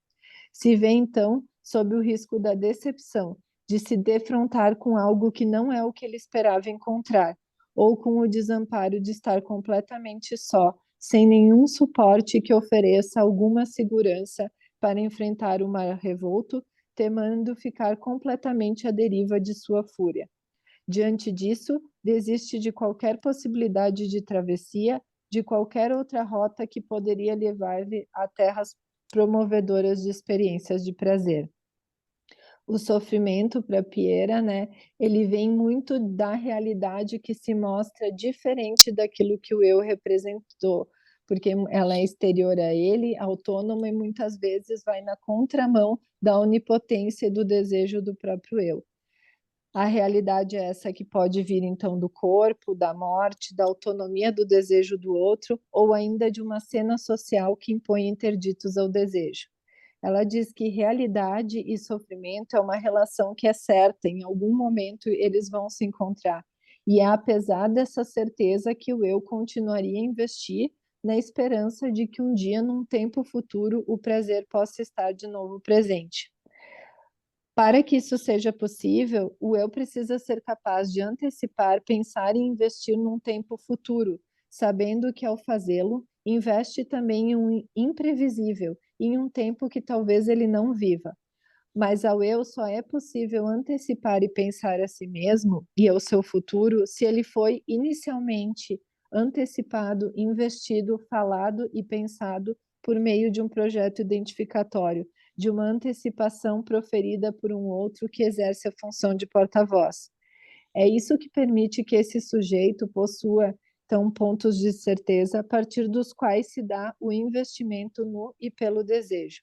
Se vê, então, sob o risco da decepção, de se defrontar com algo que não é o que ele esperava encontrar, ou com o desamparo de estar completamente só, sem nenhum suporte que ofereça alguma segurança para enfrentar o mar revolto, temendo ficar completamente à deriva de sua fúria. Diante disso, desiste de qualquer possibilidade de travessia, de qualquer outra rota que poderia levar-lhe a terras promovedoras de experiências de prazer. O sofrimento para Piera, né, ele vem muito da realidade que se mostra diferente daquilo que o eu representou, porque ela é exterior a ele, autônoma e muitas vezes vai na contramão da onipotência e do desejo do próprio eu. A realidade é essa que pode vir então do corpo, da morte, da autonomia do desejo do outro, ou ainda de uma cena social que impõe interditos ao desejo. Ela diz que realidade e sofrimento é uma relação que é certa, em algum momento eles vão se encontrar. E é apesar dessa certeza que o eu continuaria a investir na esperança de que um dia, num tempo futuro, o prazer possa estar de novo presente. Para que isso seja possível, o eu precisa ser capaz de antecipar, pensar e investir num tempo futuro, sabendo que ao fazê-lo, investe também em um imprevisível, em um tempo que talvez ele não viva. Mas ao eu só é possível antecipar e pensar a si mesmo e ao seu futuro se ele foi inicialmente antecipado, investido, falado e pensado por meio de um projeto identificatório, de uma antecipação proferida por um outro que exerce a função de porta-voz. É isso que permite que esse sujeito possua, então, pontos de certeza a partir dos quais se dá o investimento no e pelo desejo.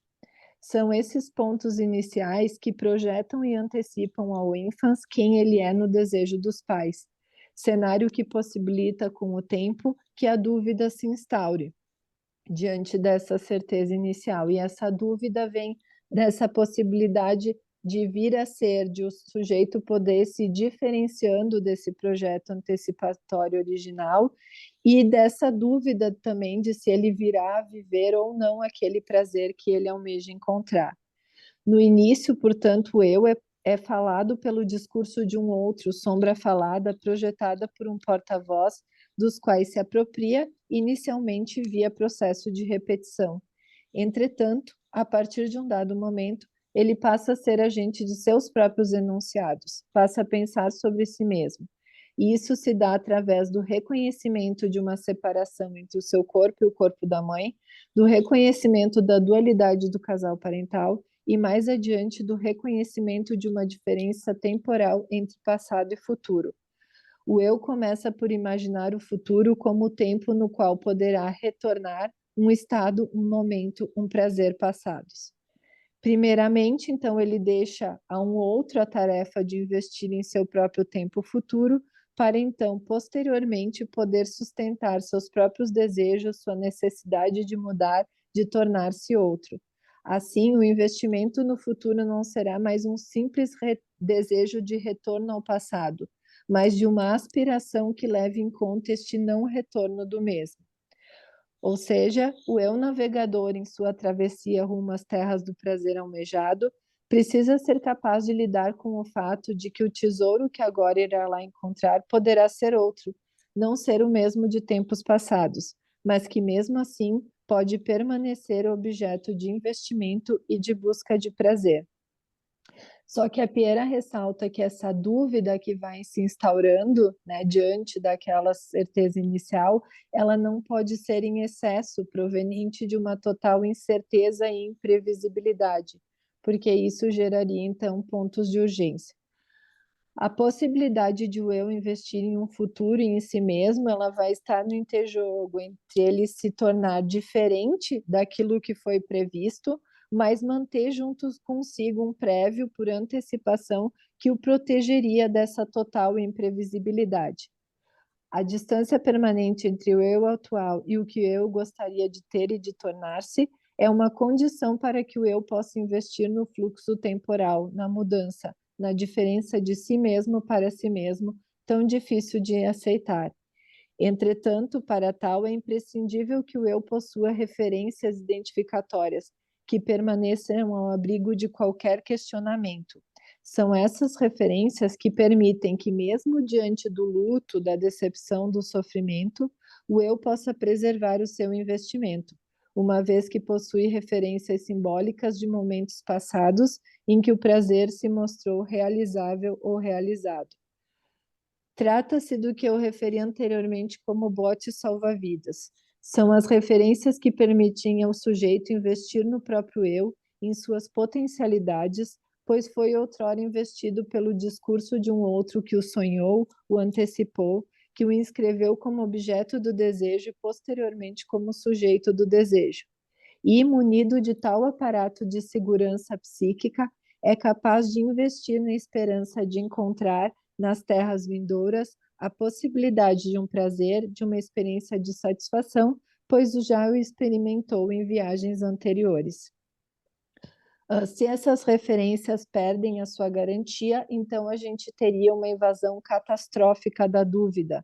São esses pontos iniciais que projetam e antecipam ao ênfase quem ele é no desejo dos pais, cenário que possibilita, com o tempo, que a dúvida se instaure diante dessa certeza inicial. E essa dúvida vem dessa possibilidade de vir a ser, de o sujeito poder se diferenciando desse projeto antecipatório original e dessa dúvida também de se ele virá viver ou não aquele prazer que ele almeja encontrar. No início, portanto, o eu é falado pelo discurso de um outro, sombra falada, projetada por um porta-voz, dos quais se apropria inicialmente via processo de repetição. Entretanto, a partir de um dado momento, ele passa a ser agente de seus próprios enunciados, passa a pensar sobre si mesmo. E isso se dá através do reconhecimento de uma separação entre o seu corpo e o corpo da mãe, do reconhecimento da dualidade do casal parental e, mais adiante, do reconhecimento de uma diferença temporal entre passado e futuro. O eu começa por imaginar o futuro como o tempo no qual poderá retornar um estado, um momento, um prazer passados. Primeiramente, então, ele deixa a um outro a tarefa de investir em seu próprio tempo futuro, para então, posteriormente, poder sustentar seus próprios desejos, sua necessidade de mudar, de tornar-se outro. Assim, o investimento no futuro não será mais um simples desejo de retorno ao passado, mas de uma aspiração que leve em conta este não retorno do mesmo. Ou seja, o eu navegador, em sua travessia rumo às terras do prazer almejado, precisa ser capaz de lidar com o fato de que o tesouro que agora irá lá encontrar poderá ser outro, não ser o mesmo de tempos passados, mas que mesmo assim pode permanecer objeto de investimento e de busca de prazer. Só que a Piera ressalta que essa dúvida que vai se instaurando, né, diante daquela certeza inicial, ela não pode ser em excesso, proveniente de uma total incerteza e imprevisibilidade, porque isso geraria, então, pontos de urgência. A possibilidade de o eu investir em um futuro e em si mesmo, ela vai estar no interjogo entre ele se tornar diferente daquilo que foi previsto, mas manter juntos consigo um prévio por antecipação que o protegeria dessa total imprevisibilidade. A distância permanente entre o eu atual e o que eu gostaria de ter e de tornar-se é uma condição para que o eu possa investir no fluxo temporal, na mudança, na diferença de si mesmo para si mesmo, tão difícil de aceitar. Entretanto, para tal, é imprescindível que o eu possua referências identificatórias, que permaneçam ao abrigo de qualquer questionamento. São essas referências que permitem que, mesmo diante do luto, da decepção, do sofrimento, o eu possa preservar o seu investimento, uma vez que possui referências simbólicas de momentos passados em que o prazer se mostrou realizável ou realizado. Trata-se do que eu referi anteriormente como bote salva-vidas. São as referências que permitem ao sujeito investir no próprio eu, em suas potencialidades, pois foi outrora investido pelo discurso de um outro que o sonhou, o antecipou, que o inscreveu como objeto do desejo e posteriormente como sujeito do desejo. E, munido de tal aparato de segurança psíquica, é capaz de investir na esperança de encontrar, nas terras vindouras, a possibilidade de um prazer, de uma experiência de satisfação, pois já o experimentou em viagens anteriores. Se essas referências perdem a sua garantia, então a gente teria uma invasão catastrófica da dúvida,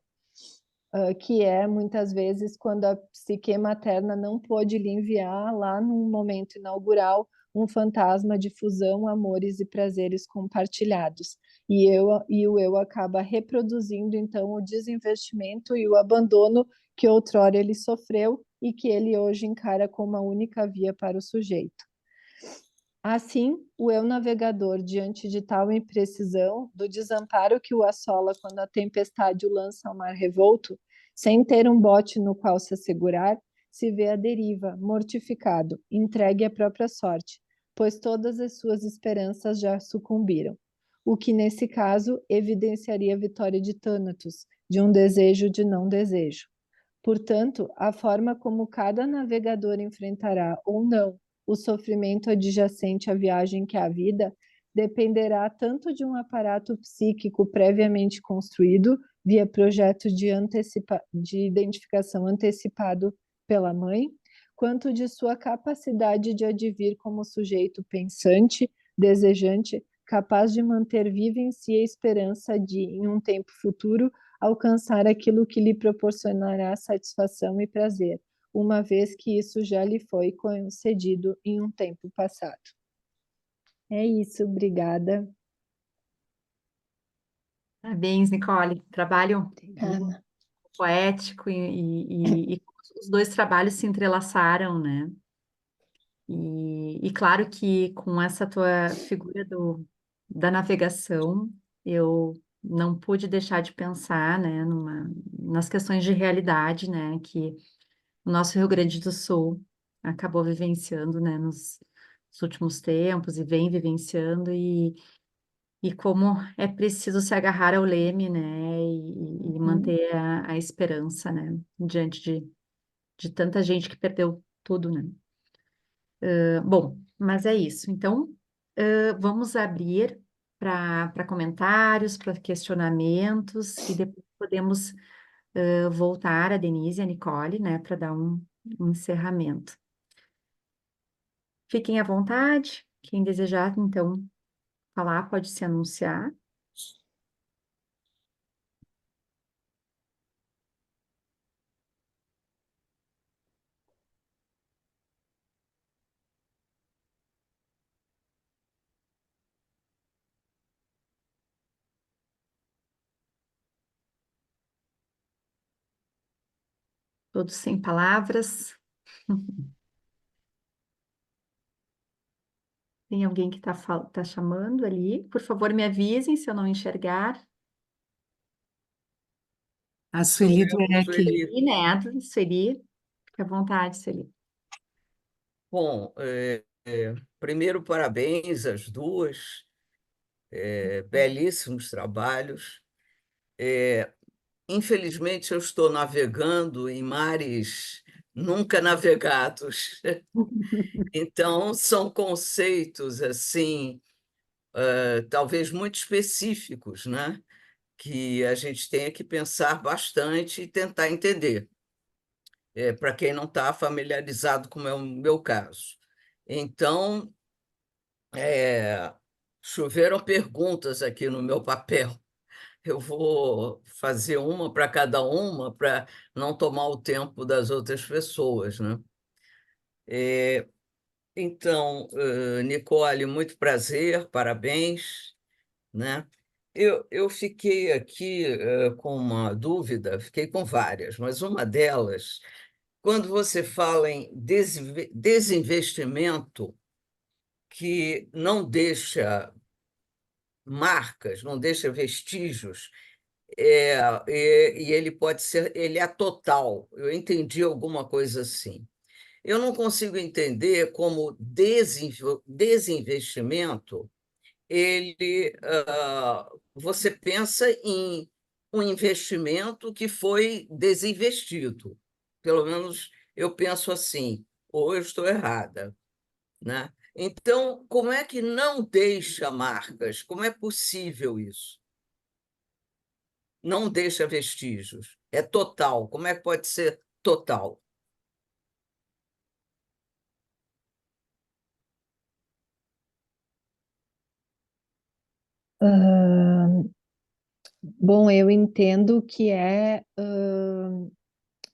que é muitas vezes quando a psique materna não pôde lhe enviar lá num momento inaugural um fantasma de fusão, amores e prazeres compartilhados. E o eu acaba reproduzindo então o desinvestimento e o abandono que outrora ele sofreu e que ele hoje encara como a única via para o sujeito. Assim, o eu navegador, diante de tal imprecisão, do desamparo que o assola quando a tempestade o lança ao mar revolto, Sem ter um bote no qual se assegurar, se vê à deriva, mortificado, entregue à própria sorte, pois todas as suas esperanças já sucumbiram. O que, nesse caso, evidenciaria a vitória de Thanatos, de um desejo de não desejo. Portanto, a forma como cada navegador enfrentará ou não o sofrimento adjacente à viagem que é a vida dependerá tanto de um aparato psíquico previamente construído via projeto de identificação antecipado pela mãe, quanto de sua capacidade de advir como sujeito pensante, desejante, capaz de manter viva em si a esperança de, em um tempo futuro, alcançar aquilo que lhe proporcionará satisfação e prazer, uma vez que isso já lhe foi concedido em um tempo passado. É isso, obrigada. Parabéns, Nicole. Trabalho Obrigada. poético e os dois trabalhos se entrelaçaram, né? E claro que com essa tua figura da navegação, eu não pude deixar de pensar, né, nas questões de realidade, né, que o nosso Rio Grande do Sul acabou vivenciando, né, nos últimos tempos e vem vivenciando, e como é preciso se agarrar ao leme, né, e manter a esperança, né, diante de tanta gente que perdeu tudo, né. Bom, mas é isso. Então, vamos abrir para comentários, para questionamentos, e depois podemos voltar a Denise e a Nicole, né, para dar um encerramento. Fiquem à vontade. Quem desejar, então, falar, pode se anunciar. Todos sem palavras. Tem alguém que tá chamando ali? Por favor, me avisem se eu não enxergar. A Sueli Eu, Dweck. Sueli. E, né, Sueli, fique à vontade, Sueli. Bom, primeiro, parabéns às duas, belíssimos trabalhos. Infelizmente, eu estou navegando em mares nunca navegados. Então, são conceitos, assim, talvez muito específicos, né? Que a gente tenha que pensar bastante e tentar entender, para quem não está familiarizado com o meu caso. Então, choveram perguntas aqui no meu papel. Eu vou fazer uma para cada uma, para não tomar o tempo das outras pessoas, né? Então, Nicole, muito prazer, parabéns, né? Eu fiquei aqui com uma dúvida, fiquei com várias, mas uma delas, quando você fala em desinvestimento que não deixa marcas, não deixa vestígios, e ele pode ser, ele é total. Eu entendi alguma coisa assim. Eu não consigo entender como desinvestimento, você pensa em um investimento que foi desinvestido. Pelo menos eu penso assim, ou eu estou errada, né? Então, como é que não deixa marcas? Como é possível isso? Não deixa vestígios. É total. Como é que pode ser total? Bom, eu entendo que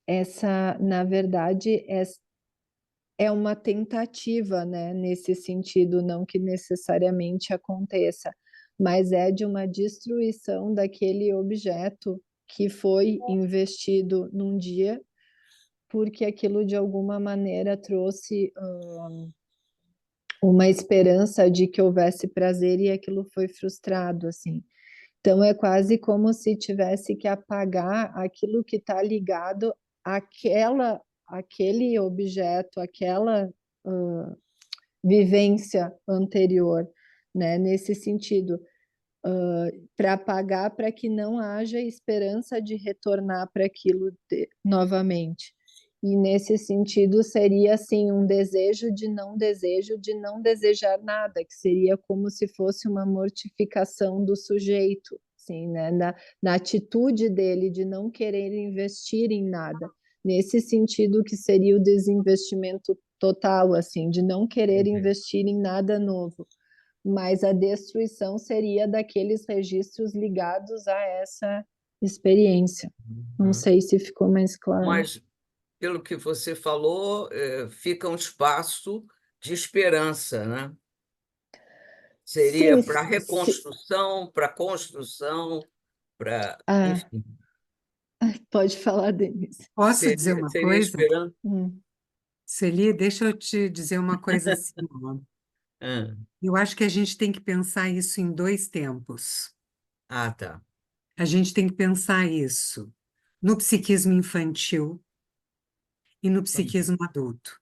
essa, na verdade, é uma tentativa, né, nesse sentido, não que necessariamente aconteça, mas é de uma destruição daquele objeto que foi investido num dia, porque aquilo de alguma maneira trouxe uma esperança de que houvesse prazer e aquilo foi frustrado, assim. Então, é quase como se tivesse que apagar aquilo que está ligado àquele objeto, àquela vivência anterior, né? Nesse sentido, para apagar, para que não haja esperança de retornar para aquilo novamente. E nesse sentido seria assim um desejo de não desejar nada, que seria como se fosse uma mortificação do sujeito, assim, né? Na atitude dele de não querer investir em nada. Nesse sentido que seria o desinvestimento total, assim, de não querer investir em nada novo. Mas a destruição seria daqueles registros ligados a essa experiência. Não sei se ficou mais claro. Mas, pelo que você falou, fica um espaço de esperança, né? Seria Sim, para reconstrução, para construção, para. Enfim, pode falar, Denise. Posso dizer uma seria coisa? esperança. Celi, deixa eu te dizer uma coisa assim, ó. Eu acho que a gente tem que pensar isso em dois tempos. Ah, tá. A gente tem que pensar isso no psiquismo infantil e no psiquismo adulto.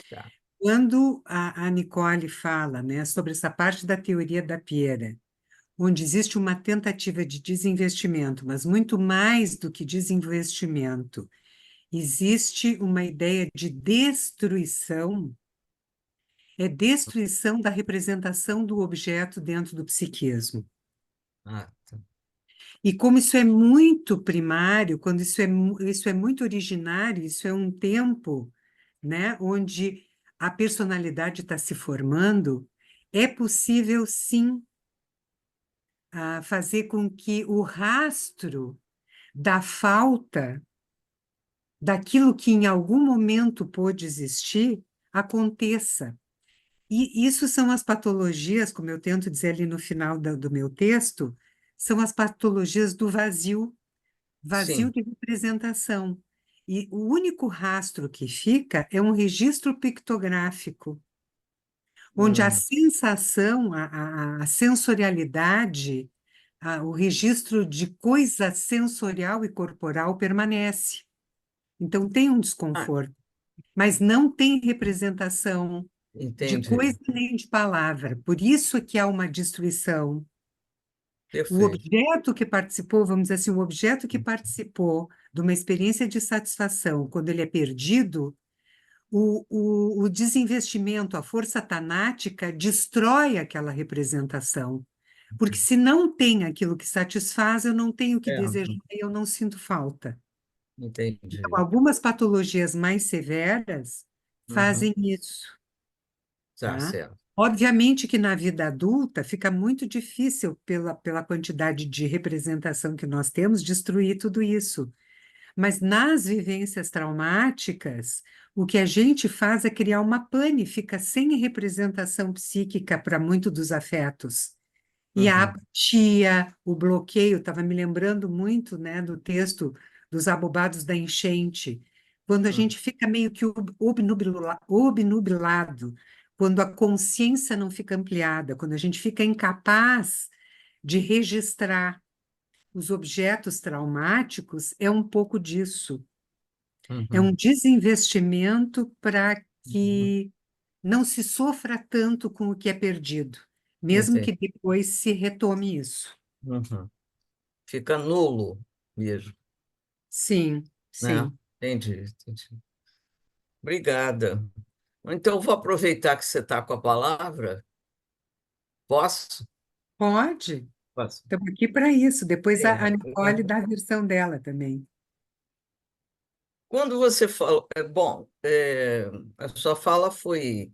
Tá. Quando a Nicole fala, né, sobre essa parte da teoria da Piera, onde existe uma tentativa de desinvestimento, mas muito mais do que desinvestimento, existe uma ideia de destruição, é destruição da representação do objeto dentro do psiquismo. Ah, tá. E como isso é muito primário, quando isso é muito originário, isso é um tempo, né, onde a personalidade está se formando, é possível, sim, fazer com que o rastro da falta daquilo que em algum momento pôde existir aconteça. E isso são as patologias, como eu tento dizer ali no final do meu texto, são as patologias do vazio, vazio Sim. de representação. E o único rastro que fica é um registro pictográfico, onde a sensação, a sensorialidade, o registro de coisa sensorial e corporal permanece. Então, tem um Ah, desconforto, mas não tem representação de entendi. coisa nem de palavra. Por isso é que há uma destruição. O Perfeito. objeto que participou, vamos dizer assim, o objeto que participou de uma experiência de satisfação, quando ele é perdido, o desinvestimento, a força tanática destrói aquela representação. Porque se não tem aquilo que satisfaz, eu não tenho o que É, desejar e eu não sinto falta. Então, entendi. algumas patologias mais severas Uhum. fazem isso, Tá tá? certo. Obviamente que na vida adulta fica muito difícil, pela quantidade de representação que nós temos, destruir tudo isso. Mas nas vivências traumáticas, o que a gente faz é criar uma pane, fica sem representação psíquica para muito dos afetos. E a Uhum. apatia, o bloqueio, estava me lembrando muito, né, do texto dos abobados da enchente, quando a Uhum. gente fica meio que obnubilado, quando a consciência não fica ampliada, quando a gente fica incapaz de registrar os objetos traumáticos, é um pouco disso. É um Uhum. desinvestimento para Uhum. que não se sofra tanto com o que é perdido, mesmo Entendi. que depois se retome isso. Uhum. Fica nulo mesmo, Sim, né? sim. Entendi, entendi. Obrigada. Então, eu vou aproveitar que você está com a palavra. Posso? Pode. Posso. Estamos aqui para isso. Depois a É, Nicole dá a versão dela também. quando você falou, bom, a sua fala foi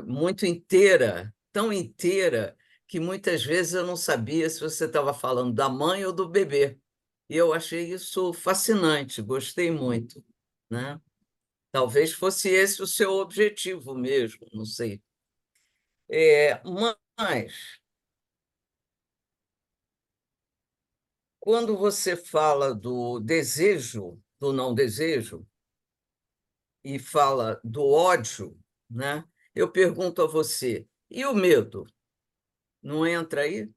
muito inteira, tão inteira, que muitas vezes eu não sabia se você estava falando da mãe ou do bebê. E eu achei isso fascinante, gostei muito, né? Talvez fosse esse o seu objetivo mesmo, não sei. Mas, quando você fala do desejo, do não desejo, e fala do ódio, né? Eu pergunto a você, e o medo? Não entra aí?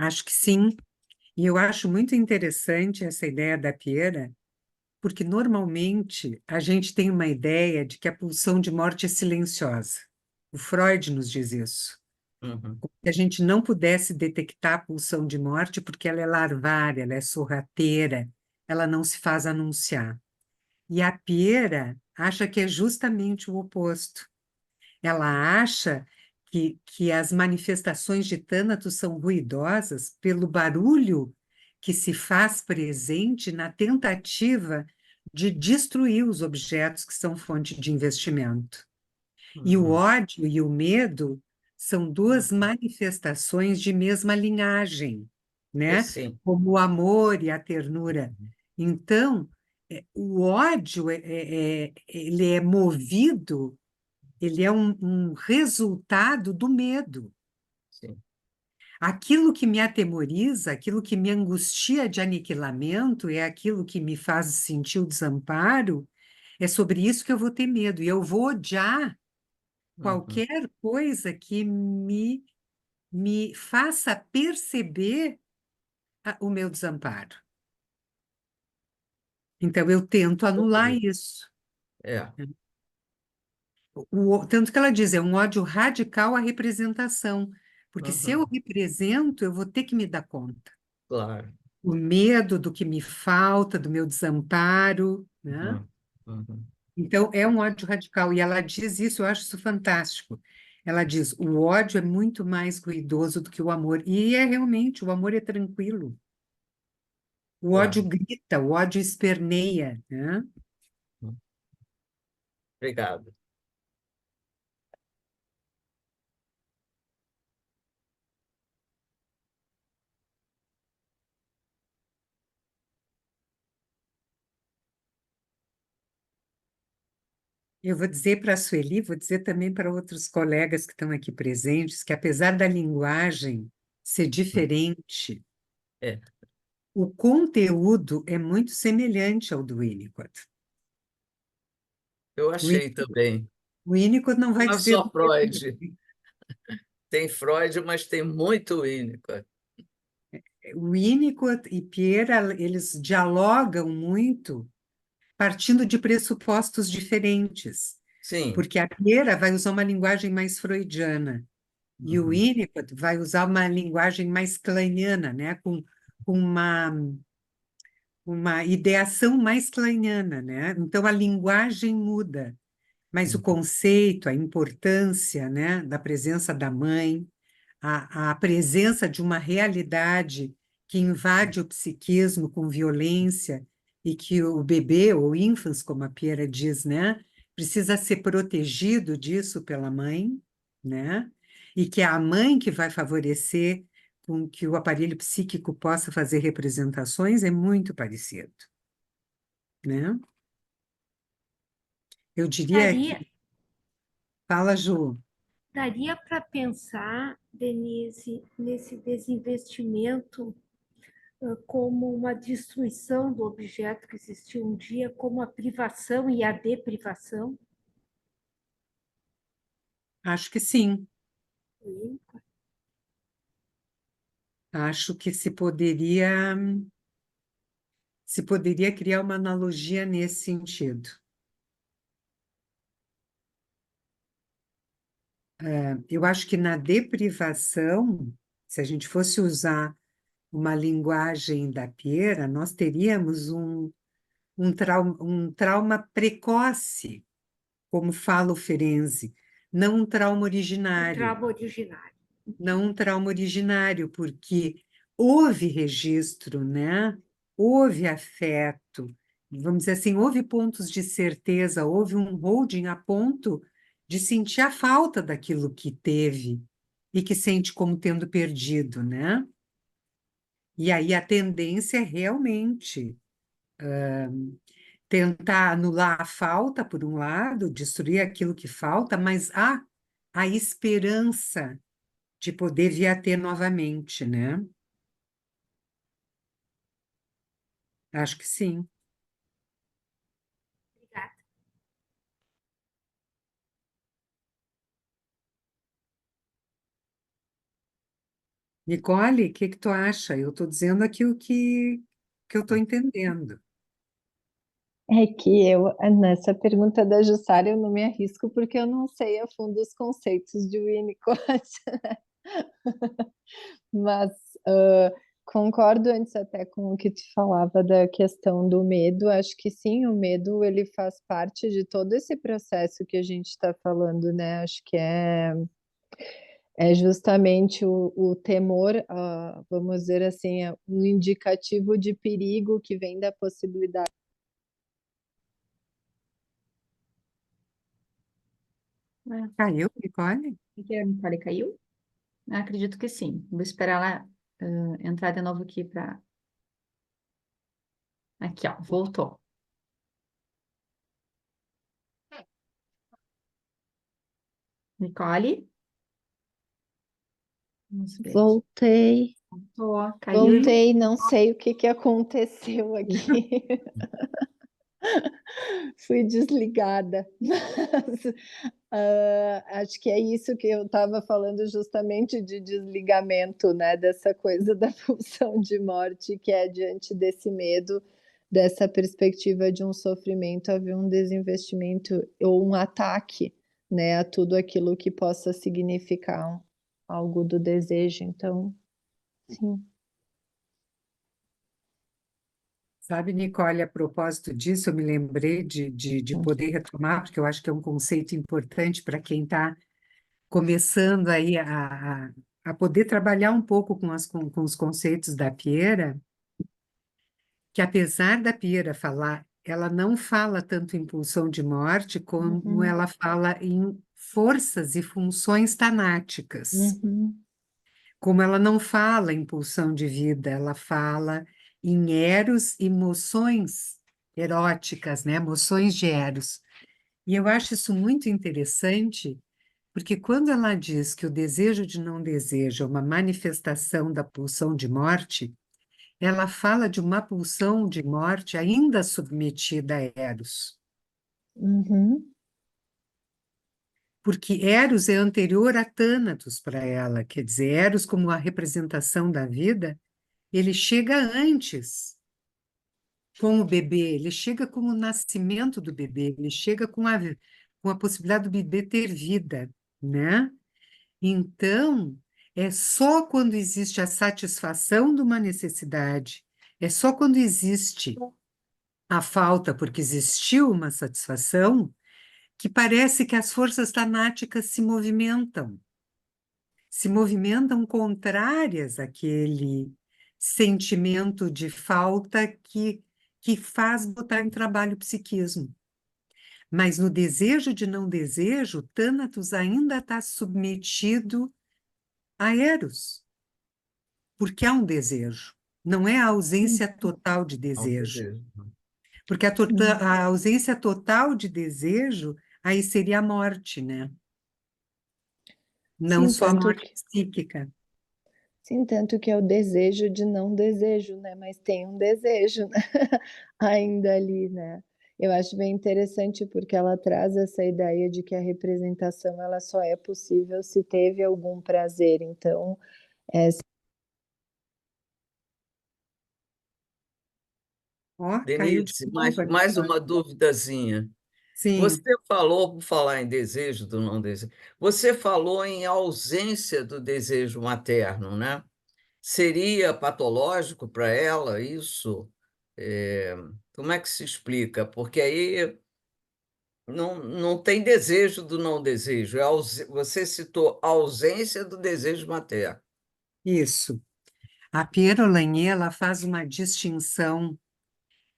Acho que sim. E eu acho muito interessante essa ideia da pera, porque normalmente a gente tem uma ideia de que a pulsão de morte é silenciosa. O Freud nos diz isso. Uhum. Que a gente não pudesse detectar a pulsão de morte porque ela é larvária, ela é sorrateira, ela não se faz anunciar. E a pera acha que é justamente o oposto. Ela acha que as manifestações de Thanatos são ruidosas pelo barulho que se faz presente na tentativa de destruir os objetos que são fonte de investimento. E o Uhum. ódio e o medo são duas manifestações de mesma linhagem, né? Sim. Como o amor e a ternura. Então, o ódio ele é movido, ele é um resultado do medo. Sim. Aquilo que me atemoriza, aquilo que me angustia de aniquilamento, é aquilo que me faz sentir o desamparo, é sobre isso que eu vou ter medo. E eu vou odiar Uhum. qualquer coisa que me faça perceber o meu desamparo. Então, eu tento anular Entendi. isso. É, Tanto que ela diz, é um ódio radical à representação, porque se eu uhum. represento, eu vou ter que me dar conta. Claro. O medo do que me falta, do meu desamparo, né? Uhum. Uhum. Então, é um ódio radical. E ela diz isso, eu acho isso fantástico. Ela diz, o ódio é muito mais ruidoso do que o amor. E é realmente, o amor é tranquilo. O ódio Claro. grita, o ódio esperneia, né? Uhum. Obrigado. Eu vou dizer para a Sueli, vou dizer também para outros colegas que estão aqui presentes, que apesar da linguagem ser diferente, É, o conteúdo é muito semelhante ao do Winnicott. eu O achei Winnicott, também. o Winnicott não vai Não é dizer só do mesmo. Freud. Tem Freud, mas tem muito Winnicott. O Winnicott e Pierre, eles dialogam muito partindo de pressupostos diferentes, Sim. porque a Pierre vai usar uma linguagem mais freudiana, e o Uhum. Winnicott vai usar uma linguagem mais kleiniana, né? Com uma ideação mais kleiniana, né? Então, a linguagem muda, mas o Uhum. conceito, a importância, né, da presença da mãe, a presença de uma realidade que invade o psiquismo com violência e que o bebê, ou infans, como a Piera diz, né, precisa ser protegido disso pela mãe, né, e que é a mãe que vai favorecer com que o aparelho psíquico possa fazer representações, é muito parecido, né? Eu diria Daria, que... Fala, Ju. daria para pensar, Denise, nesse desinvestimento como uma destruição do objeto que existiu um dia, como a privação e a deprivação? Acho que sim. Sim. Acho que se poderia criar uma analogia nesse sentido. Eu acho que na deprivação, se a gente fosse usar uma linguagem da Piera, nós teríamos um trauma precoce, como fala o Ferenczi, não um trauma O originário. trauma originário. Não um trauma originário, porque houve registro, né? Houve afeto, vamos dizer assim, houve pontos de certeza, houve um holding a ponto de sentir a falta daquilo que teve e que sente como tendo perdido, né? E aí a tendência é realmente tentar anular a falta, por um lado, destruir aquilo que falta, mas há a esperança de poder vir a ter novamente, né? Acho que sim. Obrigada. Nicole, o que que tu acha? Eu estou dizendo aqui o que eu estou entendendo. É que eu, nessa pergunta da Jussara, eu não me arrisco porque eu não sei a fundo os conceitos de Winnicott. Mas concordo antes até com o que tu falava da questão do medo. Acho que sim, o medo ele faz parte de todo esse processo que a gente está falando, né? Acho que é justamente o temor, vamos dizer assim, um indicativo de perigo que vem da possibilidade. Caiu, Nicole? Que a Nicole caiu? Acredito que sim. Vou esperar ela entrar de novo aqui para. Aqui, ó, voltou. Nicole? Vamos ver aqui. Voltei, Voltou, caiu. não sei o que aconteceu aqui. Fui desligada. Mas, acho que é isso que eu estava falando justamente de desligamento, né? Dessa coisa da pulsão de morte, que é diante desse medo, dessa perspectiva de um sofrimento, haver um desinvestimento ou um ataque, né? A tudo aquilo que possa significar algo do desejo. Então, sim. Sabe, Nicole, a propósito disso, eu me lembrei de poder retomar, porque eu acho que é um conceito importante para quem está começando aí a poder trabalhar um pouco com os conceitos da Piera, que apesar da Piera falar, ela não fala tanto em pulsão de morte como Uhum, ela fala em forças e funções tanáticas. uhum, Como ela não fala em pulsão de vida, ela fala em eros, emoções eróticas, né? Emoções de eros. E eu acho isso muito interessante, porque quando ela diz que o desejo de não desejo é uma manifestação da pulsão de morte, ela fala de uma pulsão de morte ainda submetida a eros. uhum. Porque Eros é anterior a Thanatos para ela, quer dizer, Eros como a representação da vida, ele chega antes com o bebê, ele chega com o nascimento do bebê, ele chega com a possibilidade do bebê ter vida, né? Então, é só quando existe a satisfação de uma necessidade, é só quando existe a falta, porque existiu uma satisfação, que parece que as forças tanáticas se movimentam contrárias àquele sentimento de falta que faz botar em trabalho o psiquismo. Mas no desejo de não desejo, Thanatos ainda está submetido a Eros, porque há um desejo. Não é a ausência total de Não desejo. desejo. Porque Sim. a ausência total de desejo, aí seria a morte, né? Não Sim, só a tanto morte que, psíquica. sim, tanto que é o desejo de não desejo, né? Mas tem um desejo, né? Ainda ali, né? Eu acho bem interessante porque ela traz essa ideia de que a representação ela só é possível se teve algum prazer. Então, é, Ó, caiu de Denise, novo, mais Nicole. uma duvidazinha. Você Sim, falou, por falar em desejo do não desejo, você falou em ausência do desejo materno, né? Seria patológico para ela isso? É, como é que se explica? Porque aí não tem desejo do não desejo. Você citou a ausência do desejo materno. isso. A Pierre Lanier, ela faz uma distinção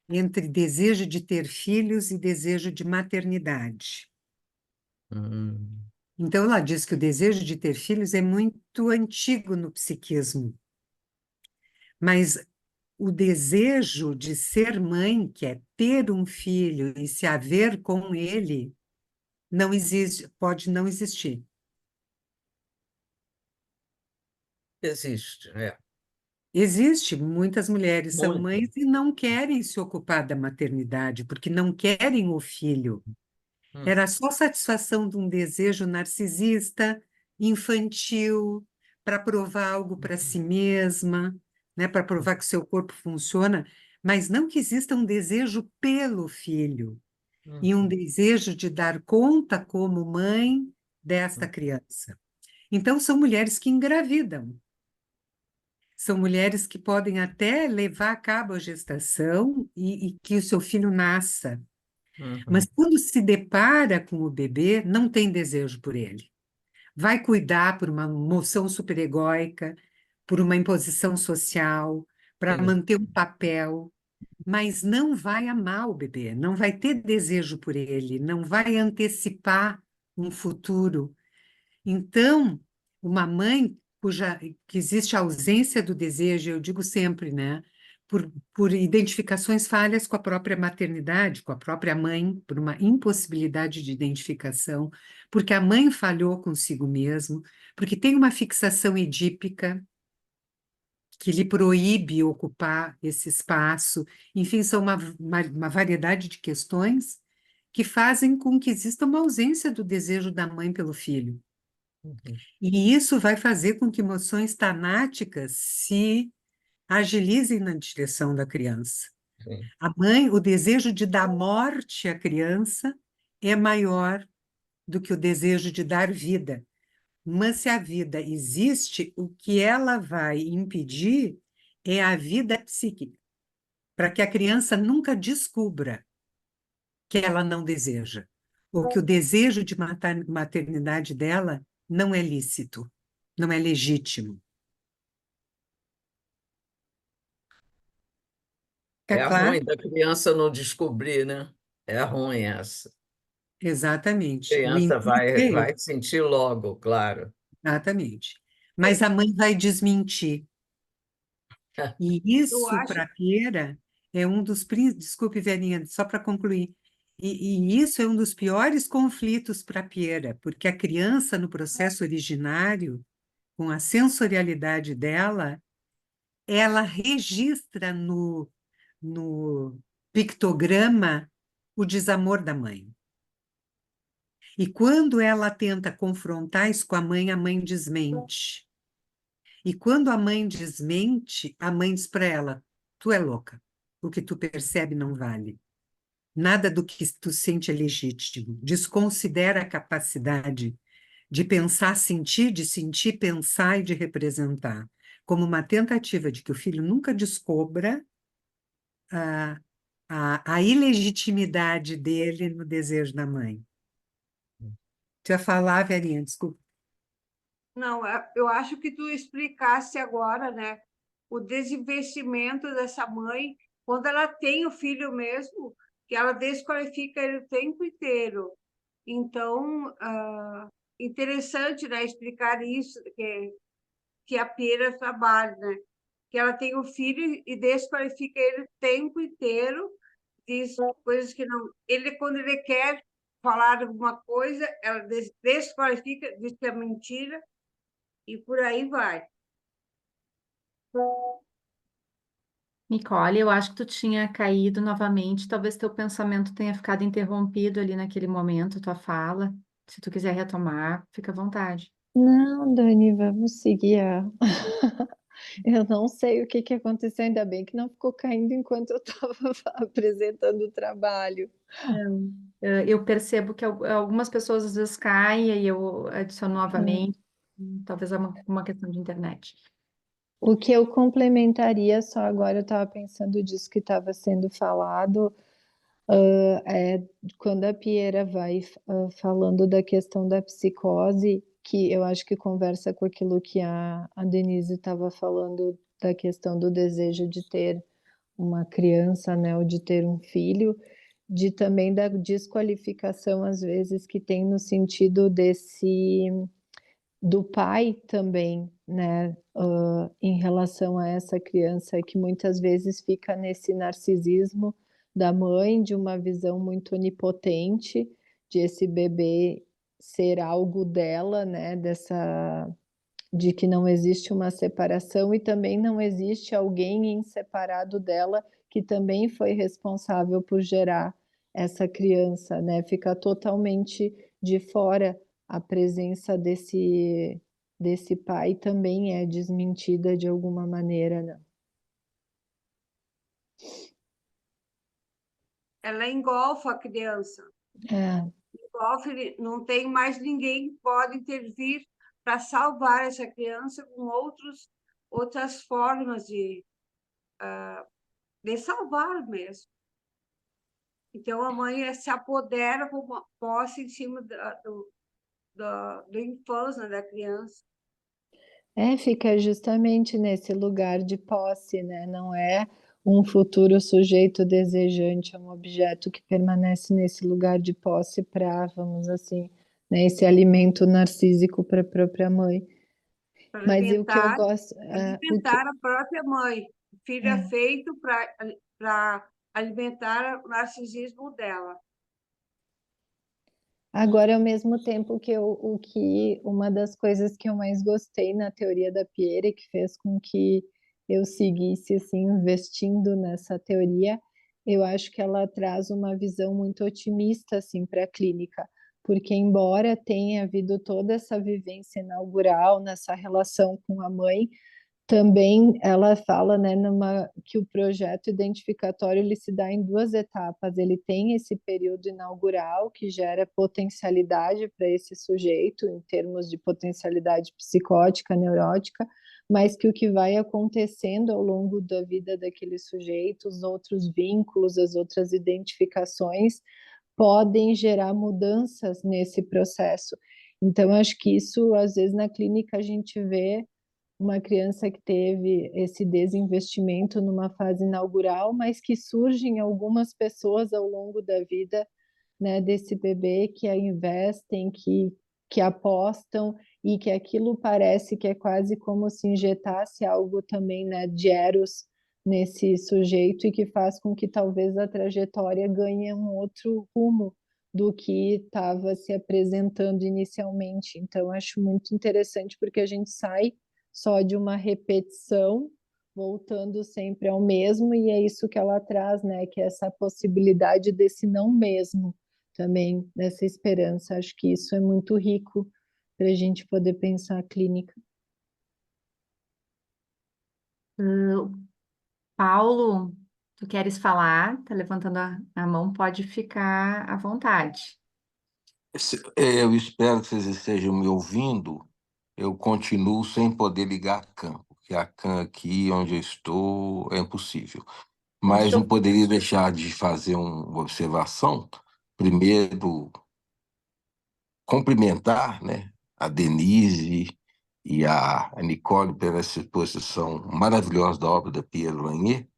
entre desejo de ter filhos e desejo de maternidade. Hum, Então, ela diz que o desejo de ter filhos é muito antigo no psiquismo, mas o desejo de ser mãe, que é ter um filho e se haver com ele, não existe, pode não existir. existe, é. Existe, muitas mulheres são Muito. mães e não querem se ocupar da maternidade, porque não querem o filho. Hum, Era só satisfação de um desejo narcisista, infantil, para provar algo para si mesma, né, para provar que o seu corpo funciona, mas não que exista um desejo pelo filho e um desejo de dar conta como mãe desta criança. Então, são mulheres que engravidam. São mulheres que podem até levar a cabo a gestação e que o seu filho nasça. Mas quando se depara com o bebê, não tem desejo por ele. Vai cuidar por uma moção superegóica, por uma imposição social, para Sim. manter um papel, mas não vai amar o bebê, não vai ter desejo por ele, não vai antecipar um futuro. Então, uma mãe que existe a ausência do desejo, eu digo sempre, né? Por identificações falhas com a própria maternidade, com a própria mãe, por uma impossibilidade de identificação, porque a mãe falhou consigo mesmo, porque tem uma fixação edípica que lhe proíbe ocupar esse espaço. Enfim, são uma variedade de questões que fazem com que exista uma ausência do desejo da mãe pelo filho. E isso vai fazer com que emoções tanáticas se agilizem na direção da criança. Sim. A mãe, o desejo de dar morte à criança é maior do que o desejo de dar vida. Mas se a vida existe, o que ela vai impedir é a vida psíquica, para que a criança nunca descubra que ela não deseja, ou que o desejo de maternidade dela não é lícito, não é legítimo. É Fica claro? ruim da criança não descobrir, né? É ruim essa. A Exatamente. O criança intuito é vai esse, sentir logo, claro. exatamente. Mas a mãe vai desmentir. E Eu isso, acho, para a Pieira, é um dos... Desculpe, Verinha, só para concluir. E isso é um dos piores conflitos para a Pieira, porque a criança, no processo originário, com a sensorialidade dela, ela registra no pictograma o desamor da mãe. E quando ela tenta confrontar isso com a mãe desmente. E quando a mãe desmente, a mãe diz para ela: tu é louca, o que tu percebe não vale. Nada do que tu sente é legítimo. Desconsidera a capacidade de pensar, de sentir, pensar e de representar, como uma tentativa de que o filho nunca descubra a ilegitimidade dele no desejo da mãe. Tu ia falar, Verinha, desculpa. não, eu acho que tu explicasse agora, né, o desinvestimento dessa mãe quando ela tem o filho mesmo, que ela desqualifica ele o tempo inteiro. Então, interessante, né, explicar isso, que a Pera trabalha, né? Que ela tem o filho e desqualifica ele o tempo inteiro, diz coisas que não. Ele, quando ele quer falar alguma coisa, ela desqualifica, diz que é mentira, e por aí vai. Nicole, eu acho que tu tinha caído novamente, talvez teu pensamento tenha ficado interrompido ali naquele momento, tua fala. Se tu quiser retomar, fica à vontade. Não, Dani, vamos seguir Eu não sei o que que aconteceu, ainda bem que não ficou caindo enquanto eu estava apresentando o trabalho. Eu percebo que algumas pessoas às vezes caem e eu adiciono novamente, talvez é uma questão de internet. O que eu complementaria, só agora eu estava pensando disso que estava sendo falado, é quando a Piera vai falando da questão da psicose, que eu acho que conversa com aquilo que a Denise estava falando da questão do desejo de ter uma criança, né, ou de ter um filho, de também da desqualificação, às vezes, que tem no sentido do pai também, né, em relação a essa criança, que muitas vezes fica nesse narcisismo da mãe, de uma visão muito onipotente, de esse bebê ser algo dela, né, de que não existe uma separação e também não existe alguém em separado dela que também foi responsável por gerar essa criança, né? Fica totalmente de fora a presença desse pai também é desmentida de alguma maneira, né? Ela engolfa a criança. É, Engolfa, não tem mais ninguém que pode intervir para salvar essa criança com outras formas de salvar mesmo. Então, a mãe se apodera com uma posse em cima do infância da criança. fica justamente nesse lugar de posse, né? Não é um futuro sujeito desejante, é um objeto que permanece nesse lugar de posse para, vamos assim, né, esse alimento narcísico para a própria mãe. Para Mas o que eu alimentar, gosto, alimentar a própria mãe. O filho é é, feito para alimentar o narcisismo dela. agora, ao mesmo tempo que uma das coisas que eu mais gostei na teoria da Pierre, que fez com que eu seguisse assim investindo nessa teoria, eu acho que ela traz uma visão muito otimista assim para a clínica, porque embora tenha havido toda essa vivência inaugural nessa relação com a mãe, também ela fala, né, que o projeto identificatório ele se dá em duas etapas. Ele tem esse período inaugural que gera potencialidade para esse sujeito, em termos de potencialidade psicótica, neurótica, mas que o que vai acontecendo ao longo da vida daquele sujeito, os outros vínculos, as outras identificações, podem gerar mudanças nesse processo. Então, acho que isso, às vezes, na clínica a gente vê uma criança que teve esse desinvestimento numa fase inaugural, mas que surgem algumas pessoas ao longo da vida, né, desse bebê que a investem, que apostam e que aquilo parece que é quase como se injetasse algo também, né, de eros nesse sujeito e que faz com que talvez a trajetória ganhe um outro rumo do que estava se apresentando inicialmente. Então, acho muito interessante porque a gente sai só de uma repetição, voltando sempre ao mesmo, e é isso que ela traz, né? Que é essa possibilidade desse não mesmo também, dessa esperança. Acho que isso é muito rico para a gente poder pensar a clínica. Paulo, tu queres falar? Tá levantando a mão, pode ficar à vontade. Eu espero que vocês estejam me ouvindo. Eu continuo sem poder ligar a CAM, porque a CAM aqui onde eu estou é impossível. Mas Deixa não eu... poderia deixar de fazer uma observação. Primeiro, cumprimentar, né, a Denise e a Nicole pela essa exposição maravilhosa da obra da Pierre Lanier.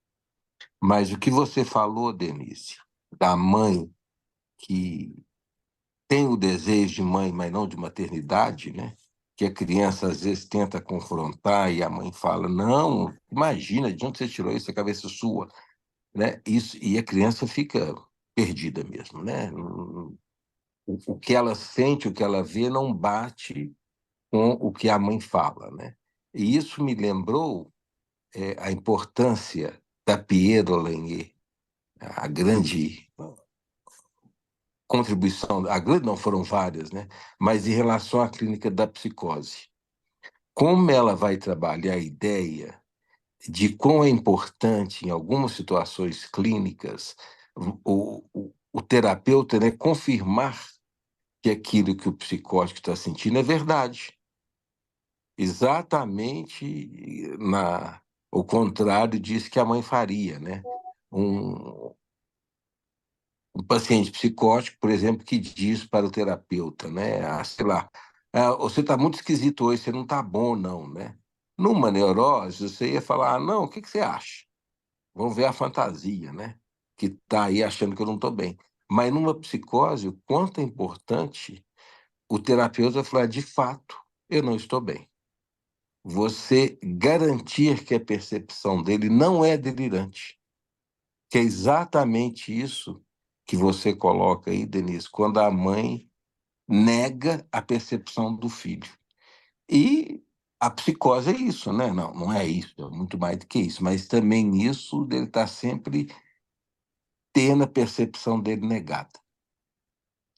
Mas o que você falou, Denise, da mãe que tem o desejo de mãe, mas não de maternidade, né? Que a criança às vezes tenta confrontar e a mãe fala: "Não, imagina, de onde você tirou isso, é cabeça sua", né? Isso, e a criança fica perdida mesmo, né? O que ela sente, o que ela vê não bate com o que a mãe fala, né? E isso me lembrou a importância da Pierre Lanier, a grande contribuição, a grande não foram várias, né? Mas em relação à clínica da psicose. Como ela vai trabalhar a ideia de quão é importante, em algumas situações clínicas, o terapeuta, né, confirmar que aquilo que o psicótico está sentindo é verdade. Exatamente o contrário disso que a mãe faria, né? Um, um paciente psicótico, por exemplo, que diz para o terapeuta, né? Sei lá, você está muito esquisito hoje, você não está bom, não, né? Numa neurose, você ia falar, não, o que você acha? Vamos ver a fantasia, né? Que está aí achando que eu não estou bem. Mas numa psicose, o quanto é importante o terapeuta falar, de fato, eu não estou bem. Você garantir que a percepção dele não é delirante, que é exatamente isso que você coloca aí, Denise, quando a mãe nega a percepção do filho. E a psicose é isso, né? Não, não é isso, é muito mais do que isso, mas também isso dele estar sempre tendo a percepção dele negada.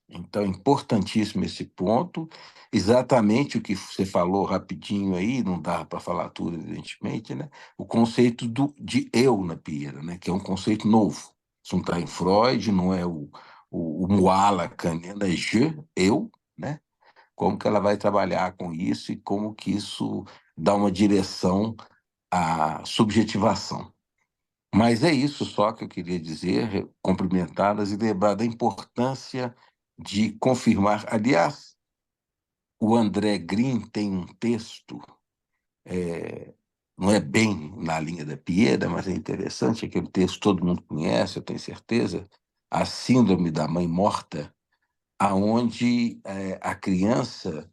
Então, é importantíssimo esse ponto, exatamente o que você falou rapidinho aí, não dá para falar tudo, evidentemente, né? O conceito de eu na Pieira, né? Que é um conceito novo. Isso não está em Freud, não é o moi lacaniano, é je, eu, né? Como que ela vai trabalhar com isso e como que isso dá uma direção à subjetivação. Mas é isso só que eu queria dizer, cumprimentá-las e lembrar da importância de confirmar. Aliás, o André Green tem um texto, não é bem na linha da Pieda, mas é interessante, aquele texto todo mundo conhece, eu tenho certeza, A Síndrome da Mãe Morta, aonde a criança,